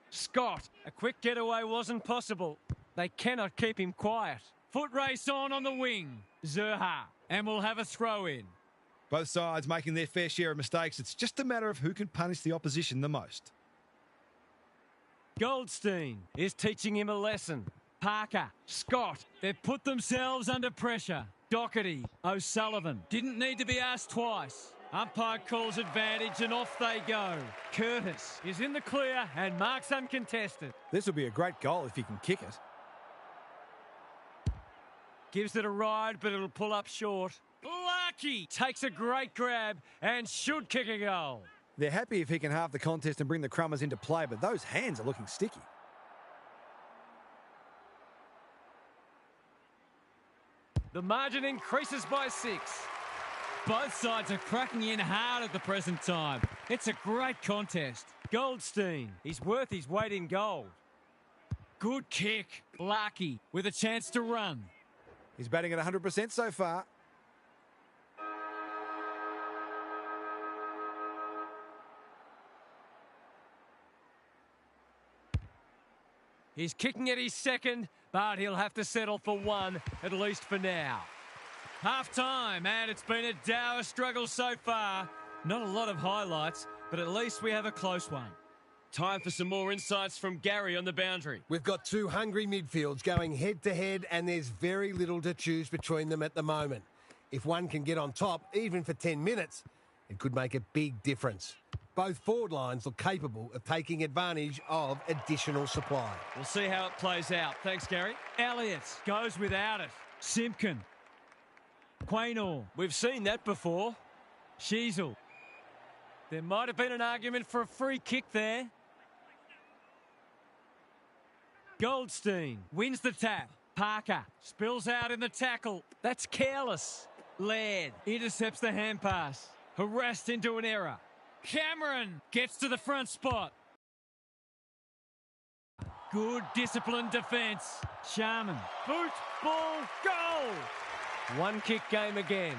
Scott. A quick getaway wasn't possible. They cannot keep him quiet. Foot race on the wing. Zerha. And we'll have a throw in. Both sides making their fair share of mistakes. It's just a matter of who can punish the opposition the most. Goldstein is teaching him a lesson. Parker, Scott, they've put themselves under pressure. Doherty, O'Sullivan, didn't need to be asked twice. Umpire calls advantage and off they go. Curtis is in the clear and marks uncontested. This will be a great goal if he can kick it. Gives it a ride, but it'll pull up short. Lucky takes a great grab and should kick a goal. They're happy if he can halve the contest and bring the Crummers into play, but those hands are looking sticky. The margin increases by 6. Both sides are cracking in hard at the present time. It's a great contest. Goldstein, he's worth his weight in gold. Good kick. Lucky with a chance to run. He's batting at 100% so far. He's kicking at his second, but he'll have to settle for one, at least for now. Half-time, and it's been a dour struggle so far. Not a lot of highlights, but at least we have a close one. Time for some more insights from Gary on the boundary. We've got two hungry midfields going head-to-head, and there's very little to choose between them at the moment. If one can get on top, even for 10 minutes, it could make a big difference. Both forward lines look capable of taking advantage of additional supply. We'll see how it plays out. Thanks, Gary. Elliott goes without it. Simpkin. Quaynor. We've seen that before. Sheasel. There might have been an argument for a free kick there. Goldstein wins the tap. Parker spills out in the tackle. That's careless. Laird intercepts the hand pass. Harassed into an error. Cameron gets to the front spot. Good disciplined defence. Sharman. Boot, ball, goal. One kick game again.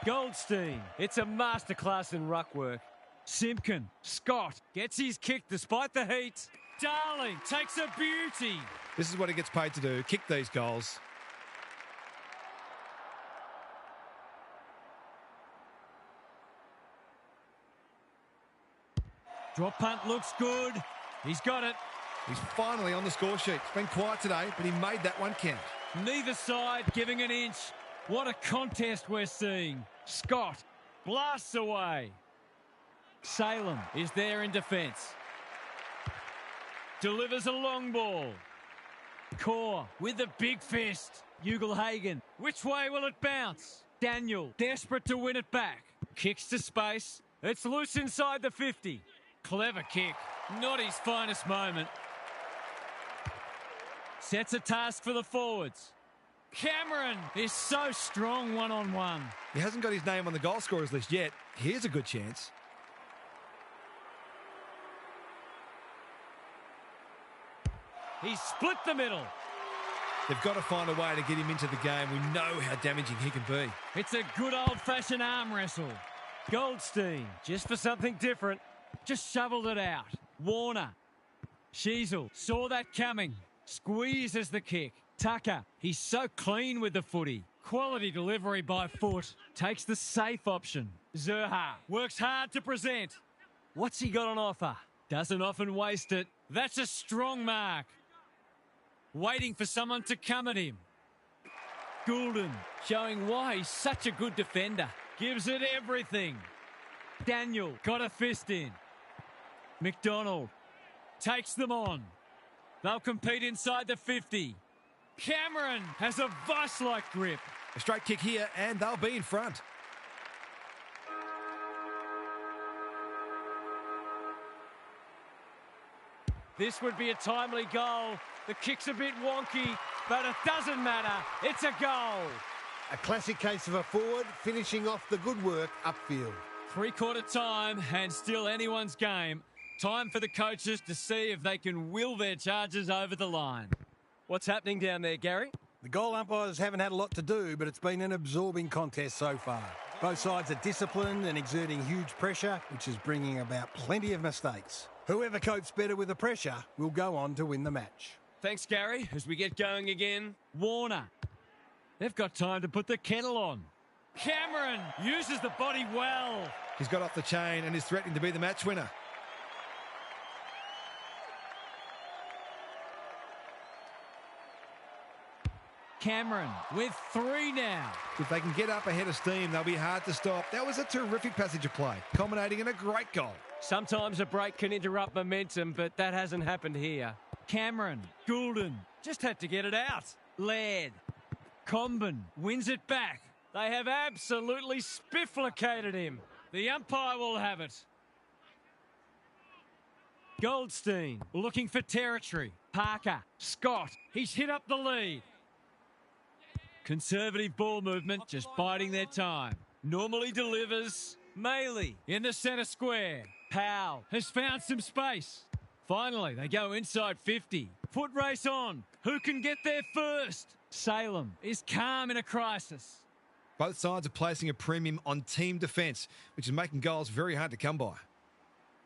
Goldstein. It's a masterclass in ruck work. Simpkin. Scott gets his kick despite the heat. Darling takes a beauty. This is what he gets paid to do, kick these goals. Drop punt looks good. He's got it. He's finally on the score sheet. It's been quiet today, but he made that one count. Neither side giving an inch. What a contest we're seeing. Scott blasts away. Salem is there in defence. Delivers a long ball. Core with the big fist. Ugelhagen. Which way will it bounce? Daniel desperate to win it back. Kicks to space. It's loose inside the 50. Clever kick. Not his finest moment. Sets a task for the forwards. Cameron is so strong one-on-one. He hasn't got his name on the goal scorers list yet. Here's a good chance. He's split the middle. They've got to find a way to get him into the game. We know how damaging he can be. It's a good old-fashioned arm wrestle. Goldstein, just for something different, just shoveled it out. Warner. Sheasel saw that coming. Squeezes the kick. Tucker, he's so clean with the footy. Quality delivery by foot. Takes the safe option. Zerha works hard to present. What's he got on offer? Doesn't often waste it. That's a strong mark. Waiting for someone to come at him. Goulden showing why he's such a good defender. Gives it everything. Daniel got a fist in. McDonald takes them on. They'll compete inside the 50. Cameron has a vice-like grip. A straight kick here, and they'll be in front. This would be a timely goal. The kick's a bit wonky, but it doesn't matter. It's a goal. A classic case of a forward finishing off the good work upfield. Three-quarter time and still anyone's game. Time for the coaches to see if they can will their charges over the line. What's happening down there, Gary? The goal umpires haven't had a lot to do, but it's been an absorbing contest so far. Both sides are disciplined and exerting huge pressure, which is bringing about plenty of mistakes. Whoever copes better with the pressure will go on to win the match. Thanks, Gary. As we get going again, Warner. They've got time to put the kettle on. Cameron uses the body well. He's got off the chain and is threatening to be the match winner. Cameron with 3 now. If they can get up ahead of steam, they'll be hard to stop. That was a terrific passage of play, culminating in a great goal. Sometimes a break can interrupt momentum, but that hasn't happened here. Cameron, Goulden, just had to get it out. Laird, Comben wins it back. They have absolutely spifflicated him. The umpire will have it. Goldstein looking for territory. Parker, Scott, he's hit up the lead. Conservative ball movement, just biding their time. Normally delivers. Maley in the centre square. Powell has found some space. Finally, they go inside 50. Foot race on. Who can get there first? Salem is calm in a crisis. Both sides are placing a premium on team defence, which is making goals very hard to come by.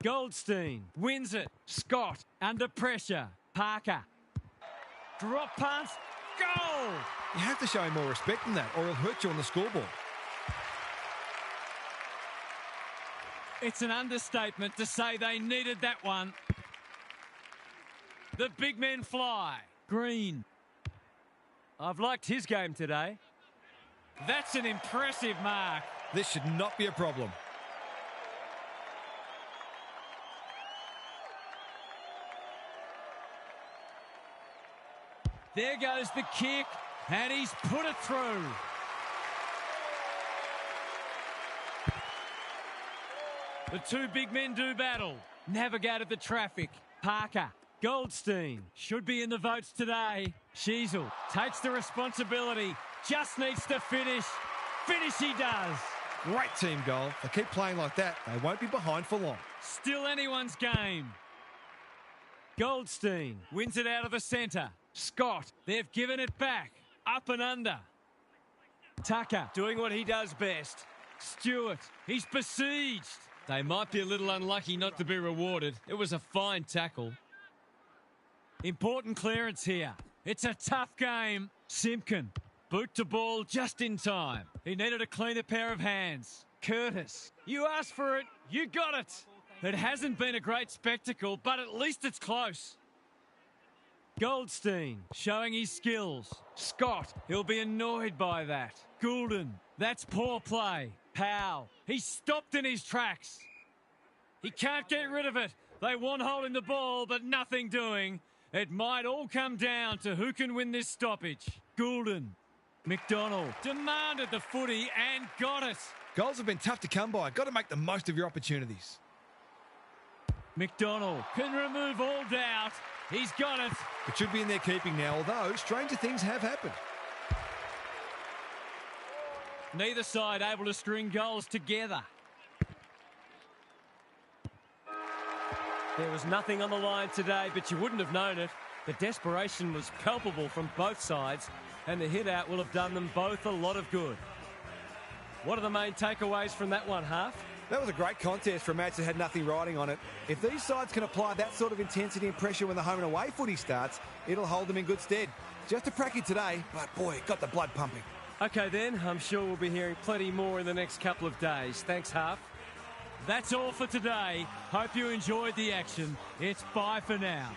Goldstein wins it. Scott under pressure. Parker. Drop pass. Goal! You have to show him more respect than that, or he'll hurt you on the scoreboard. It's an understatement to say they needed that one. The big men fly. Green. I've liked his game today. That's an impressive mark. This should not be a problem. There goes the kick, and he's put it through. The two big men do battle. Navigated the traffic. Parker. Goldstein should be in the votes today. Sheasel takes the responsibility. Just needs to finish. Finish he does. Great team goal. They keep playing like that, they won't be behind for long. Still anyone's game. Goldstein wins it out of the centre. Scott, they've given it back. Up and under. Tucker Doing what he does best. Stewart, he's besieged. They might be a little unlucky not to be rewarded. It was a fine tackle. Important clearance here. It's a tough game. Simpkin, boot to ball just in time. He needed a cleaner pair of hands. Curtis, you asked for it, you got it. It hasn't been a great spectacle, but at least it's close. Goldstein showing his skills. Scott, he'll be annoyed by that. Goulden, that's poor play. Powell, he's stopped in his tracks. He can't get rid of it. They want holding the ball, but nothing doing. It might all come down to who can win this stoppage. Goulden, McDonald demanded the footy and got it. Goals have been tough to come by. Got to make the most of your opportunities. McDonald can remove all doubt. He's got it. It should be in their keeping now, although stranger things have happened. Neither side able to string goals together. There was nothing on the line today, but you wouldn't have known it. The desperation was palpable from both sides, and the hit-out will have done them both a lot of good. What are the main takeaways from that one, Half? That was a great contest for a match that had nothing riding on it. If these sides can apply that sort of intensity and pressure when the home and away footy starts, it'll hold them in good stead. Just a pracky today, but boy, it got the blood pumping. Okay then, I'm sure we'll be hearing plenty more in the next couple of days. Thanks, Half. That's all for today. Hope you enjoyed the action. It's bye for now.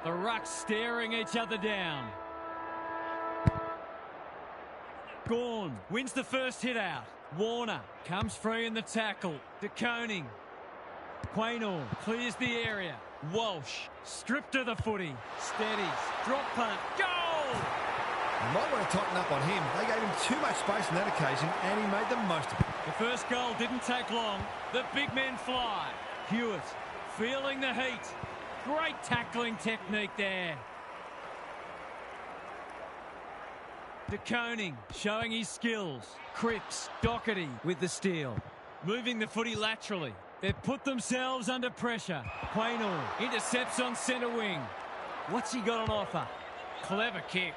The rucks staring each other down. Gawn wins the first hit out. Warner comes free in the tackle. De Koning. Quaynor clears the area. Walsh stripped of the footy. Steadies. Drop punt. Goal! You might want to tighten up on him. They gave him too much space on that occasion, and he made the most of it. The first goal didn't take long. The big men fly. Hewitt feeling the heat. Great tackling technique there. De Koning showing his skills. Cripps, Doherty with the steal. Moving the footy laterally. They've put themselves under pressure. Quaynor intercepts on centre wing. What's he got on offer? Clever kick.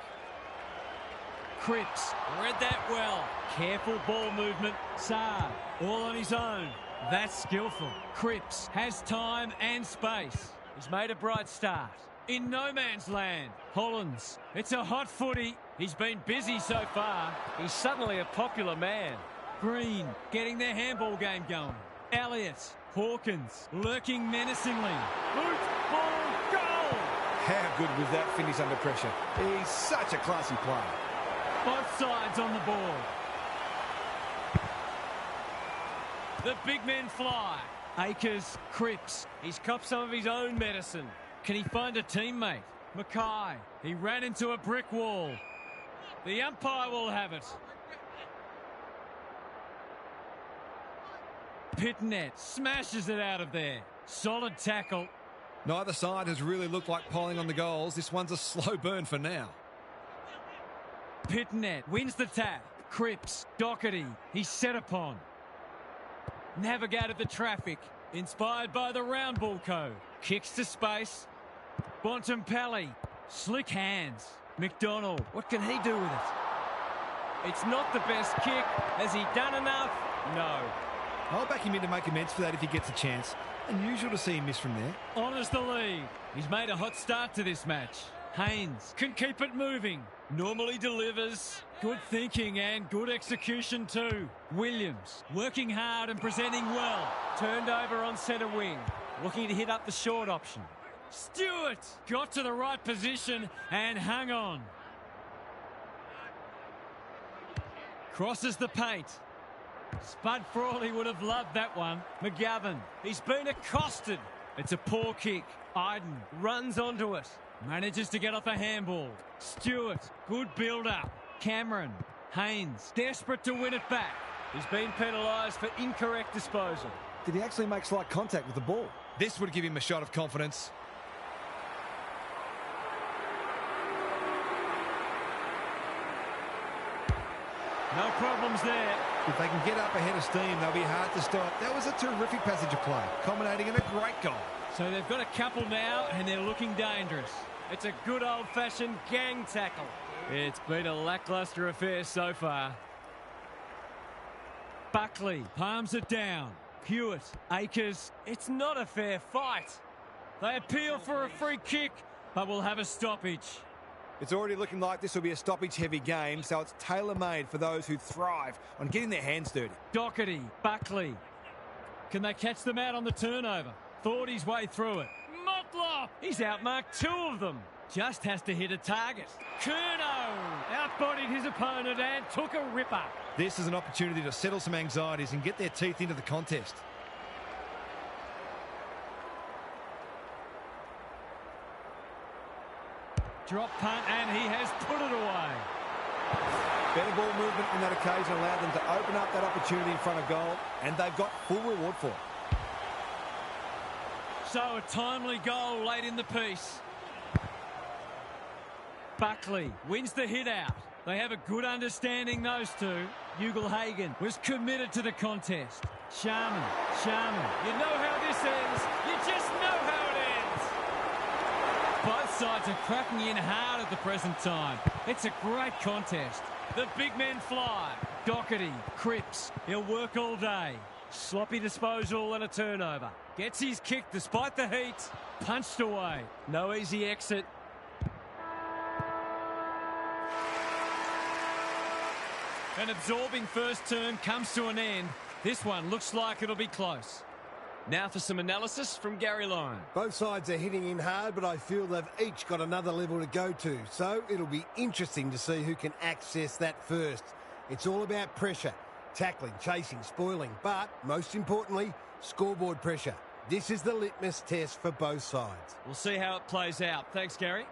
Cripps read that well. Careful ball movement. Saab all on his own. That's skillful. Cripps has time and space. He's made a bright start. In no man's land. Hollins. It's a hot footy. He's been busy so far. He's suddenly a popular man. Green getting their handball game going. Elliott. Hawkins lurking menacingly. Boot, ball, goal! How good was that finish under pressure? He's such a classy player. Both sides on the board. The big men fly. Akers, Cripps. He's copped some of his own medicine. Can he find a teammate? Mackay. He ran into a brick wall. The umpire will have it. Pitnet smashes it out of there. Solid tackle. Neither side has really looked like piling on the goals. This one's a slow burn for now. Pitnet wins the tap. Cripps, Doherty. He's set upon. Navigated the traffic. Inspired by the round ball code. Kicks to space. Bontempelli. Slick hands. McDonald. What can he do with it? It's not the best kick. Has he done enough? No. I'll back him in to make amends for that if he gets a chance. Unusual to see him miss from there. Honours the lead. He's made a hot start to this match. Haynes can keep it moving. Normally delivers. Good thinking and good execution too. Williams working hard and presenting well. Turned over on centre wing. Looking to hit up the short option. Stewart got to the right position and hung on. Crosses the paint. Spud Frawley would have loved that one. McGovern, he's been accosted. It's a poor kick. Iden runs onto it. Manages to get off a handball. Stewart, good build-up. Cameron, Haynes, desperate to win it back. He's been penalised for incorrect disposal. Did he actually make slight contact with the ball? This would give him a shot of confidence. No problems there. If they can get up ahead of steam, they'll be hard to stop. That was a terrific passage of play, culminating in a great goal. So they've got a couple now, and they're looking dangerous. It's a good old-fashioned gang tackle. It's been a lacklustre affair so far. Buckley palms it down. Hewitt, Akers. It's not a fair fight. They appeal for a free kick, but will have a stoppage. It's already looking like this will be a stoppage-heavy game, so it's tailor-made for those who thrive on getting their hands dirty. Doherty, Buckley. Can they catch them out on the turnover? Thought his way through it. Motlop! He's outmarked two of them. Just has to hit a target. Curnow outbodied his opponent and took a ripper. This is an opportunity to settle some anxieties and get their teeth into the contest. Drop punt, and he has put it away. Better ball movement on that occasion allowed them to open up that opportunity in front of goal, and they've got full reward for it. So a timely goal late in the piece. Buckley wins the hit out. They have a good understanding, those two. Ugle-Hagan was committed to the contest. Sharman. You know how this ends. You just know how it ends. Both sides are cracking in hard at the present time. It's a great contest. The big men fly. Doherty, Cripps. He'll work all day. Sloppy disposal and a turnover. Gets his kick despite the heat. Punched away. No easy exit. An absorbing first turn comes to an end. This one looks like it'll be close. Now for some analysis from Gary Lyon. Both sides are hitting in hard, but I feel they've each got another level to go to. So it'll be interesting to see who can access that first. It's all about pressure, tackling, chasing, spoiling, but most importantly, scoreboard pressure. This is the litmus test for both sides. We'll see how it plays out. Thanks, Gary.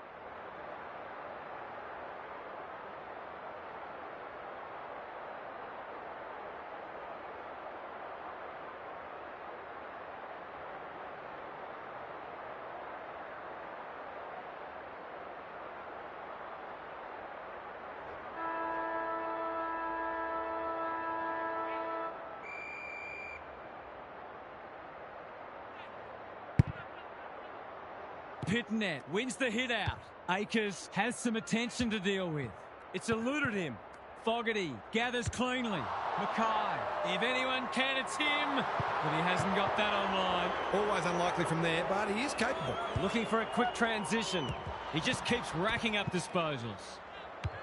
Pitnet wins the hit out. Akers has some attention to deal with. It's eluded him. Fogarty gathers cleanly. Mackay, if anyone can, it's him. But he hasn't got that online. Always unlikely from there, but he is capable. Looking for a quick transition. He just keeps racking up disposals.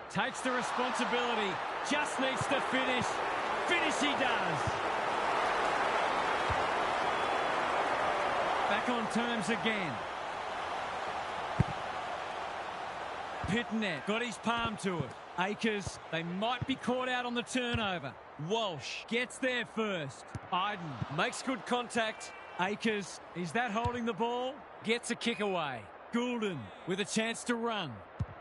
Takes the responsibility. Just needs to finish. Finish he does. Back on terms again. Pitnet got his palm to it. Akers, they might be caught out on the turnover. Walsh gets there first. Iden Makes good contact. Akers, is that holding the ball? Gets a kick away. Goulden with a chance to run.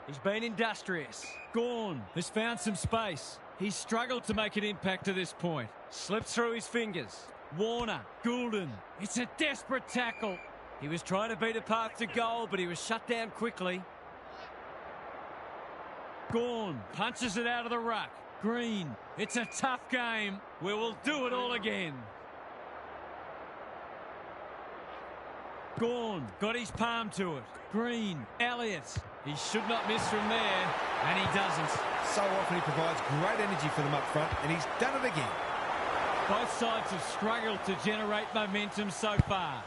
He's been industrious. Gawn has found some space. He's struggled to make an impact to this point. Slipped through his fingers. Warner, Goulden, it's a desperate tackle. He was trying to beat a path to goal, but he was shut down quickly. Gawn punches it out of the ruck. Green, it's a tough game. We will do it all again. Gawn got his palm to it. Green, Elliott, he should not miss from there, and he doesn't. So often he provides great energy for them up front, and he's done it again. Both sides have struggled to generate momentum so far.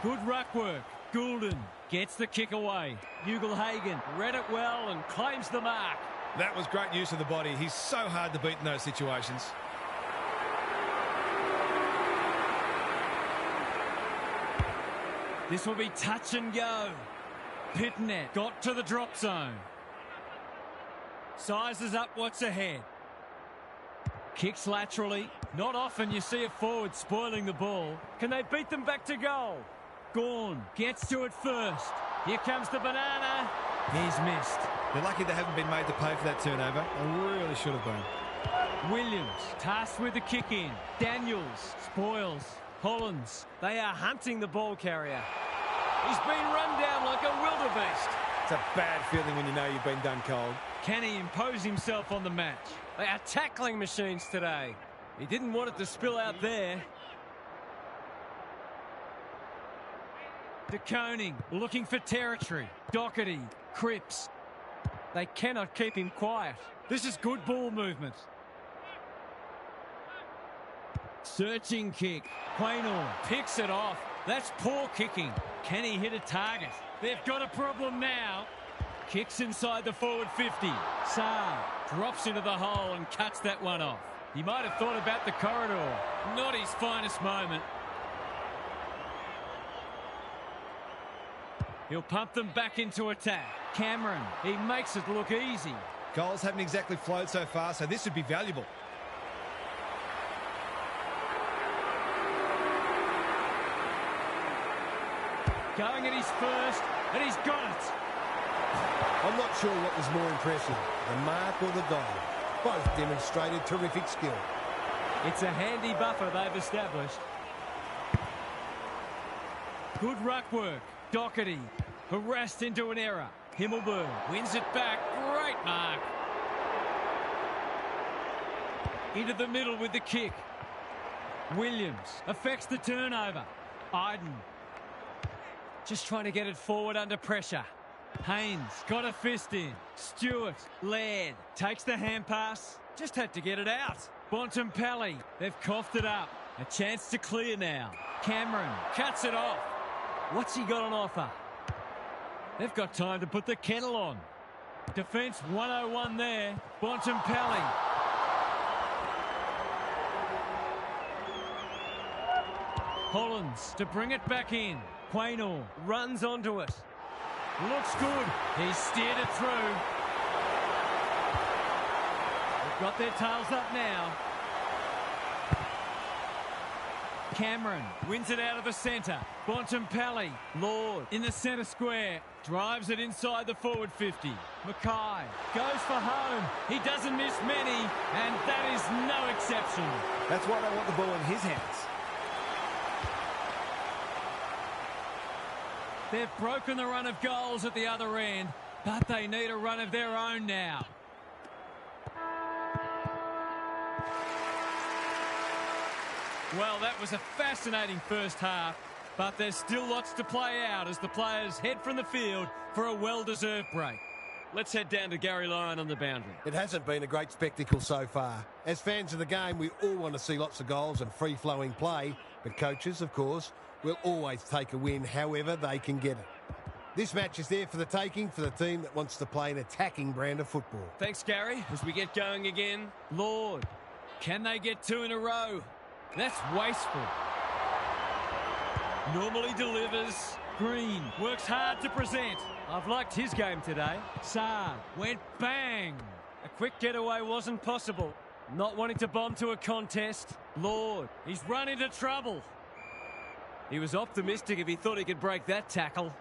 Good ruck work. Goulden gets the kick away. Ugelhagen read it well and claims the mark. That was great use of the body. He's so hard to beat in those situations. This will be touch and go. Pitnet got to the drop zone. Sizes up what's ahead. Kicks laterally. Not often you see a forward spoiling the ball. Can they beat them back to goal? Gawn gets to it first. Here comes the banana. He's missed. They're lucky they haven't been made to pay for that turnover. They really should have been. Williams tasked with the kick in. Daniels spoils. Hollins. They are hunting the ball carrier. He's been run down like a wildebeest. It's a bad feeling when you know you've been done cold. Can he impose himself on the match? They are tackling machines today. He didn't want it to spill out there. De Koning looking for territory. Doherty, Cripps. They cannot keep him quiet. This is good ball movement. Searching kick. Quaynor picks it off. That's poor kicking. Can he hit a target? They've got a problem now. Kicks inside the forward 50. Saar drops into the hole and cuts that one off. He might have thought about the corridor. Not his finest moment. He'll pump them back into attack. Cameron, he makes it look easy. Goals haven't exactly flowed so far, so this would be valuable. Going at his first, and he's got it. I'm not sure what was more impressive, the mark or the goal. Both demonstrated terrific skill. It's a handy buffer they've established. Good ruck work. Doherty harassed into an error. Himmelberg wins it back. Great mark. Into the middle with the kick. Williams affects the turnover. Iden just trying to get it forward under pressure. Haynes got a fist in. Stewart, Laird takes the hand pass. Just had to get it out. Bontempelli, they've coughed it up. A chance to clear now. Cameron cuts it off. What's he got on offer? They've got time to put the kettle on. Defence 101 there. Bontempelli. Hollins to bring it back in. Quaynor runs onto it. Looks good. He's steered it through. They've got their tails up now. Cameron wins it out of the centre. Bontempelli. Lord in the centre square. Drives it inside the forward 50. Mackay goes for home. He doesn't miss many, and that is no exception. That's why they want the ball in his hands. They've broken the run of goals at the other end, but they need a run of their own now. Well, that was a fascinating first half, but there's still lots to play out as the players head from the field for a well-deserved break. Let's head down to Gary Lyon on the boundary. It hasn't been a great spectacle so far. As fans of the game, we all want to see lots of goals and free-flowing play, but coaches, of course, will always take a win however they can get it. This match is there for the taking for the team that wants to play an attacking brand of football. Thanks, Gary. As we get going again. Lord, can they get two in a row? That's wasteful. Normally delivers. Green works hard to present. I've liked his game today. Saad went bang. A quick getaway wasn't possible. Not wanting to bomb to a contest. Lord, he's run into trouble. He was optimistic if he thought he could break that tackle.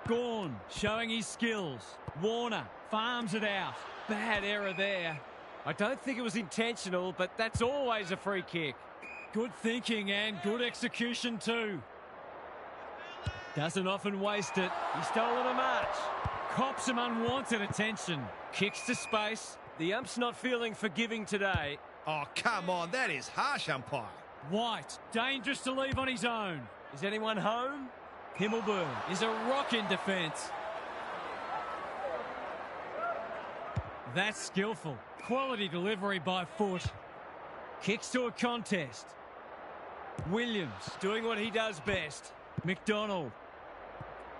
Gawn showing his skills. Warner farms it out. Bad error there. I don't think it was intentional, but that's always a free kick. Good thinking and good execution too. Doesn't often waste it. He's stolen a march. Cops some unwanted attention. Kicks to space. The ump's not feeling forgiving today. Oh, come on. That is harsh, umpire. White, dangerous to leave on his own. Is anyone home? Himmelberg is a rock in defence. That's skillful. Quality delivery by foot. Kicks to a contest. Williams doing what he does best. McDonald.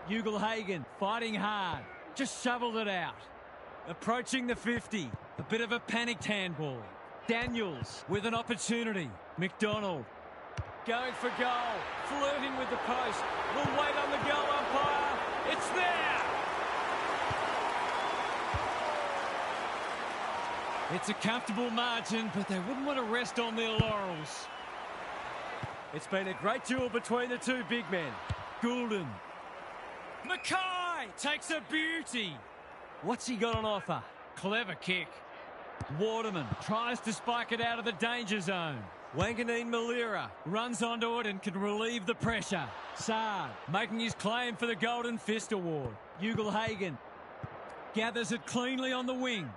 Ugelhagen fighting hard. Just shoveled it out. Approaching the 50. A bit of a panicked handball. Daniels with an opportunity. McDonald going for goal. Flirting with the post. We'll wait on the goal umpire. It's there. It's a comfortable margin, but they wouldn't want to rest on their laurels. It's been a great duel between the two big men. Goulden. Mackay takes a beauty. What's he got on offer? Clever kick. Waterman tries to spike it out of the danger zone. Wanganeen Malira runs onto it and can relieve the pressure. Saad making his claim for the Golden Fist Award. Ugelhagen gathers it cleanly on the wing.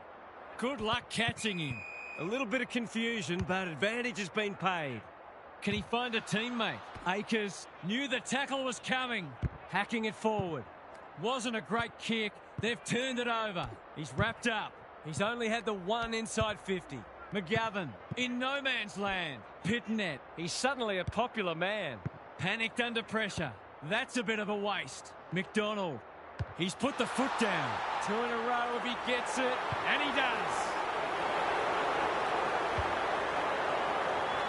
Good luck catching him. A little bit of confusion, but advantage has been paid. Can he find a teammate? Akers knew the tackle was coming. Hacking it forward. Wasn't a great kick. They've turned it over. He's wrapped up. He's only had the one inside 50. McGovern in no man's land. Pitnet. He's suddenly a popular man. Panicked under pressure. That's a bit of a waste. McDonald. He's put the foot down. Two in a row if he gets it. And he does.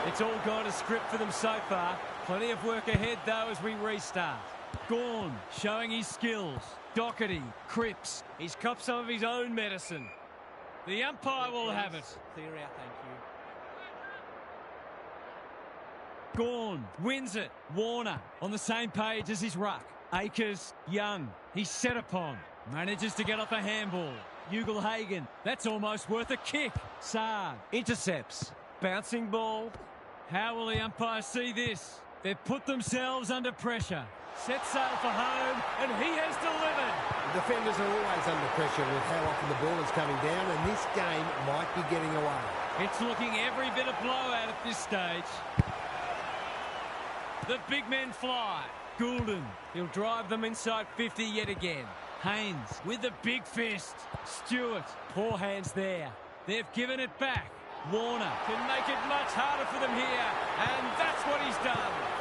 It's all gone to script for them so far. Plenty of work ahead, though, as we restart. Gawn showing his skills. Doherty, Cripps. He's copped some of his own medicine. The umpire will have it. Clear out, thank you. Gawn wins it. Warner on the same page as his ruck. Akers, Young. He's set upon. Manages to get off a handball. Ugelhagen. That's almost worth a kick. Saad intercepts. Bouncing ball. How will the umpire see this? They've put themselves under pressure. Set sail for home, and he has delivered. The defenders are always under pressure with how often the ball is coming down, and this game might be getting away. It's looking every bit of blowout at this stage. The big men fly. Goulden, he'll drive them inside 50 yet again. Haynes with the big fist. Stewart, poor hands there. They've given it back. Warner can make it much harder for them here, and that's what he's done.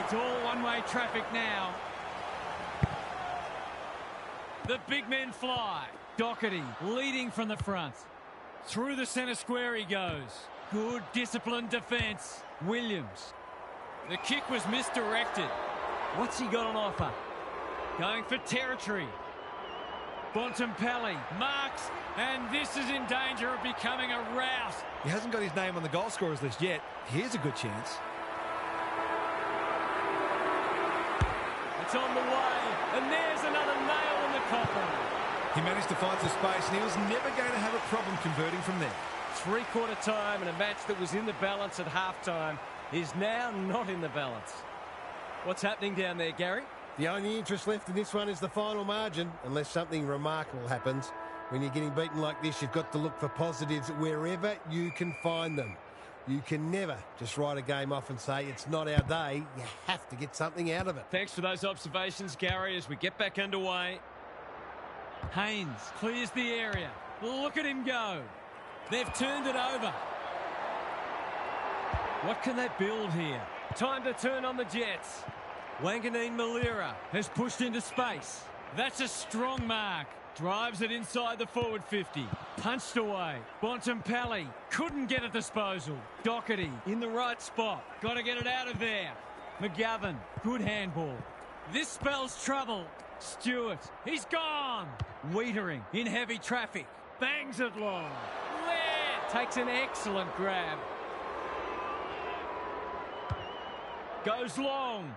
It's all one-way traffic now. The big men fly. Doherty leading from the front. Through the centre square he goes. Good disciplined defence. Williams. The kick was misdirected. What's he got on offer? Going for territory. Bontempelli marks, and this is in danger of becoming a rout. He hasn't got his name on the goal scorers list yet. Here's a good chance. It's on the way, and there's another nail in the coffin. He managed to find some space, and he was never going to have a problem converting from there. Three-quarter time and a match that was in the balance at half-time is now not in the balance. What's happening down there, Gary? The only interest left in this one is the final margin, unless something remarkable happens. When you're getting beaten like this, you've got to look for positives wherever you can find them. You can never just write a game off and say, it's not our day. You have to get something out of it. Thanks for those observations, Gary, as we get back underway. Haynes clears the area. Look at him go. They've turned it over. What can they build here? Time to turn on the Jets. Wanganeen Malira has pushed into space. That's a strong mark. Drives it inside the forward 50. Punched away. Bontempelli couldn't get a disposal. Doherty in the right spot. Got to get it out of there. McGovern, good handball. This spells trouble. Stewart, he's gone. Wiedering in heavy traffic. Bangs it long. Laird takes an excellent grab. Goes long.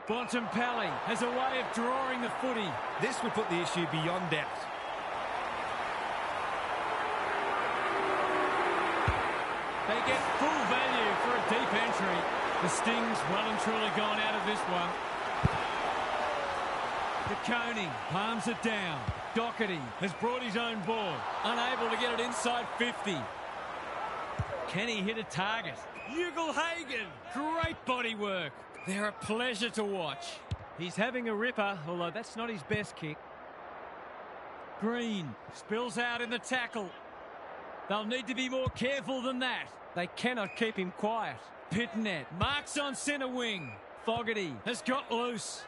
Bontempelli has a way of drawing the footy. This would put the issue beyond doubt. They get full value for a deep entry. The Sting's well and truly gone out of this one. The Koning palms it down. Doherty has brought his own ball. Unable to get it inside 50. Can he hit a target? Ugle-Hagen, great body work. They're a pleasure to watch. He's having a ripper, although that's not his best kick. Green spills out in the tackle. They'll need to be more careful than that. They cannot keep him quiet. Pitnet marks on centre wing. Fogarty has got loose.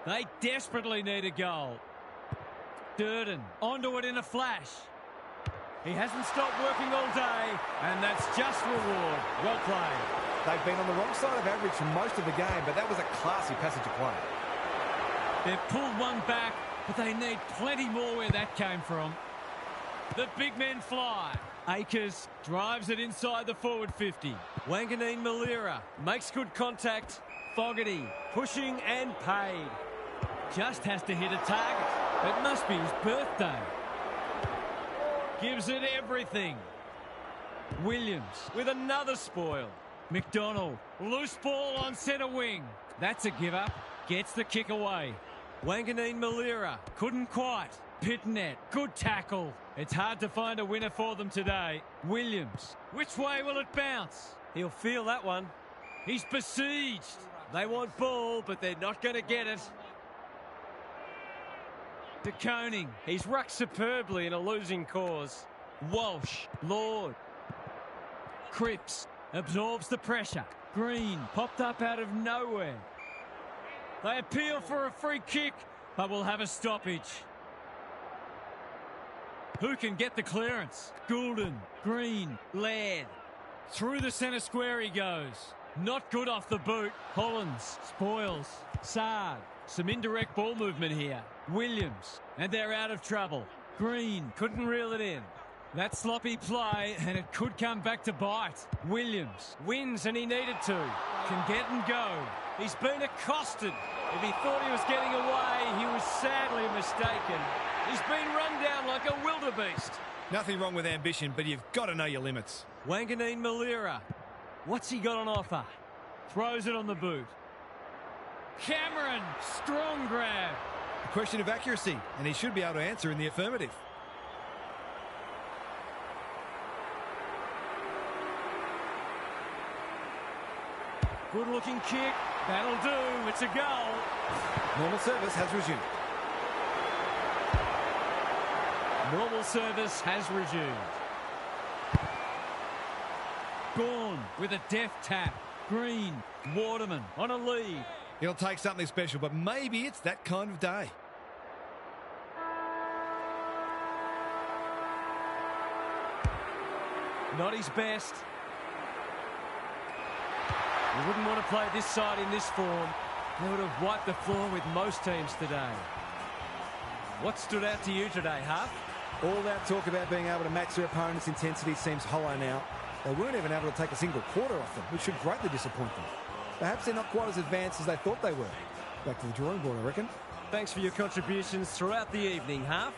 They desperately need a goal. Durden onto it in a flash. He hasn't stopped working all day, and that's just reward. Well played. They've been on the wrong side of average for most of the game, but that was a classy passage of play. They've pulled one back, but they need plenty more where that came from. The big men fly. Akers drives it inside the forward 50. Wanganeen Malira makes good contact. Fogarty pushing and paid. Just has to hit a target. It must be his birthday. Gives it everything. Williams with another spoil. McDonald, loose ball on centre wing. That's a give up. Gets the kick away. Wanganeen Malira couldn't quite. Pitnet, good tackle. It's hard to find a winner for them today. Williams, which way will it bounce? He'll feel that one. He's besieged. They want ball, but they're not going to get it. De Koning, he's rucked superbly in a losing cause. Walsh, Lord. Cripps absorbs the pressure. Green popped up out of nowhere. They appeal for a free kick, but will have a stoppage. Who can get the clearance? Goulden, Green, Laird. Through the centre square he goes. Not good off the boot. Hollins spoils. Saad. Some indirect ball movement here. Williams. And they're out of trouble. Green couldn't reel it in. That sloppy play, and it could come back to bite. Williams wins, and he needed to. Can get and go. He's been accosted. If he thought he was getting away, he was sadly mistaken. He's been run down like a wildebeest. Nothing wrong with ambition, but you've got to know your limits. Wanganeen Malira. What's he got on offer? Throws it on the boot. Cameron, strong grab. A question of accuracy, and he should be able to answer in the affirmative. Good looking kick. That'll do. It's a goal. Normal service has resumed. Normal service has resumed. Gawn with a deft tap. Green, Waterman on a lead. He'll take something special, but maybe it's that kind of day. Not his best. You wouldn't want to play this side in this form. They would have wiped the floor with most teams today. What stood out to you today, Huff? All that talk about being able to match their opponent's intensity seems hollow now. They weren't even able to take a single quarter off them, which should greatly disappoint them. Perhaps they're not quite as advanced as they thought they were. Back to the drawing board, I reckon. Thanks for your contributions throughout the evening, Huff.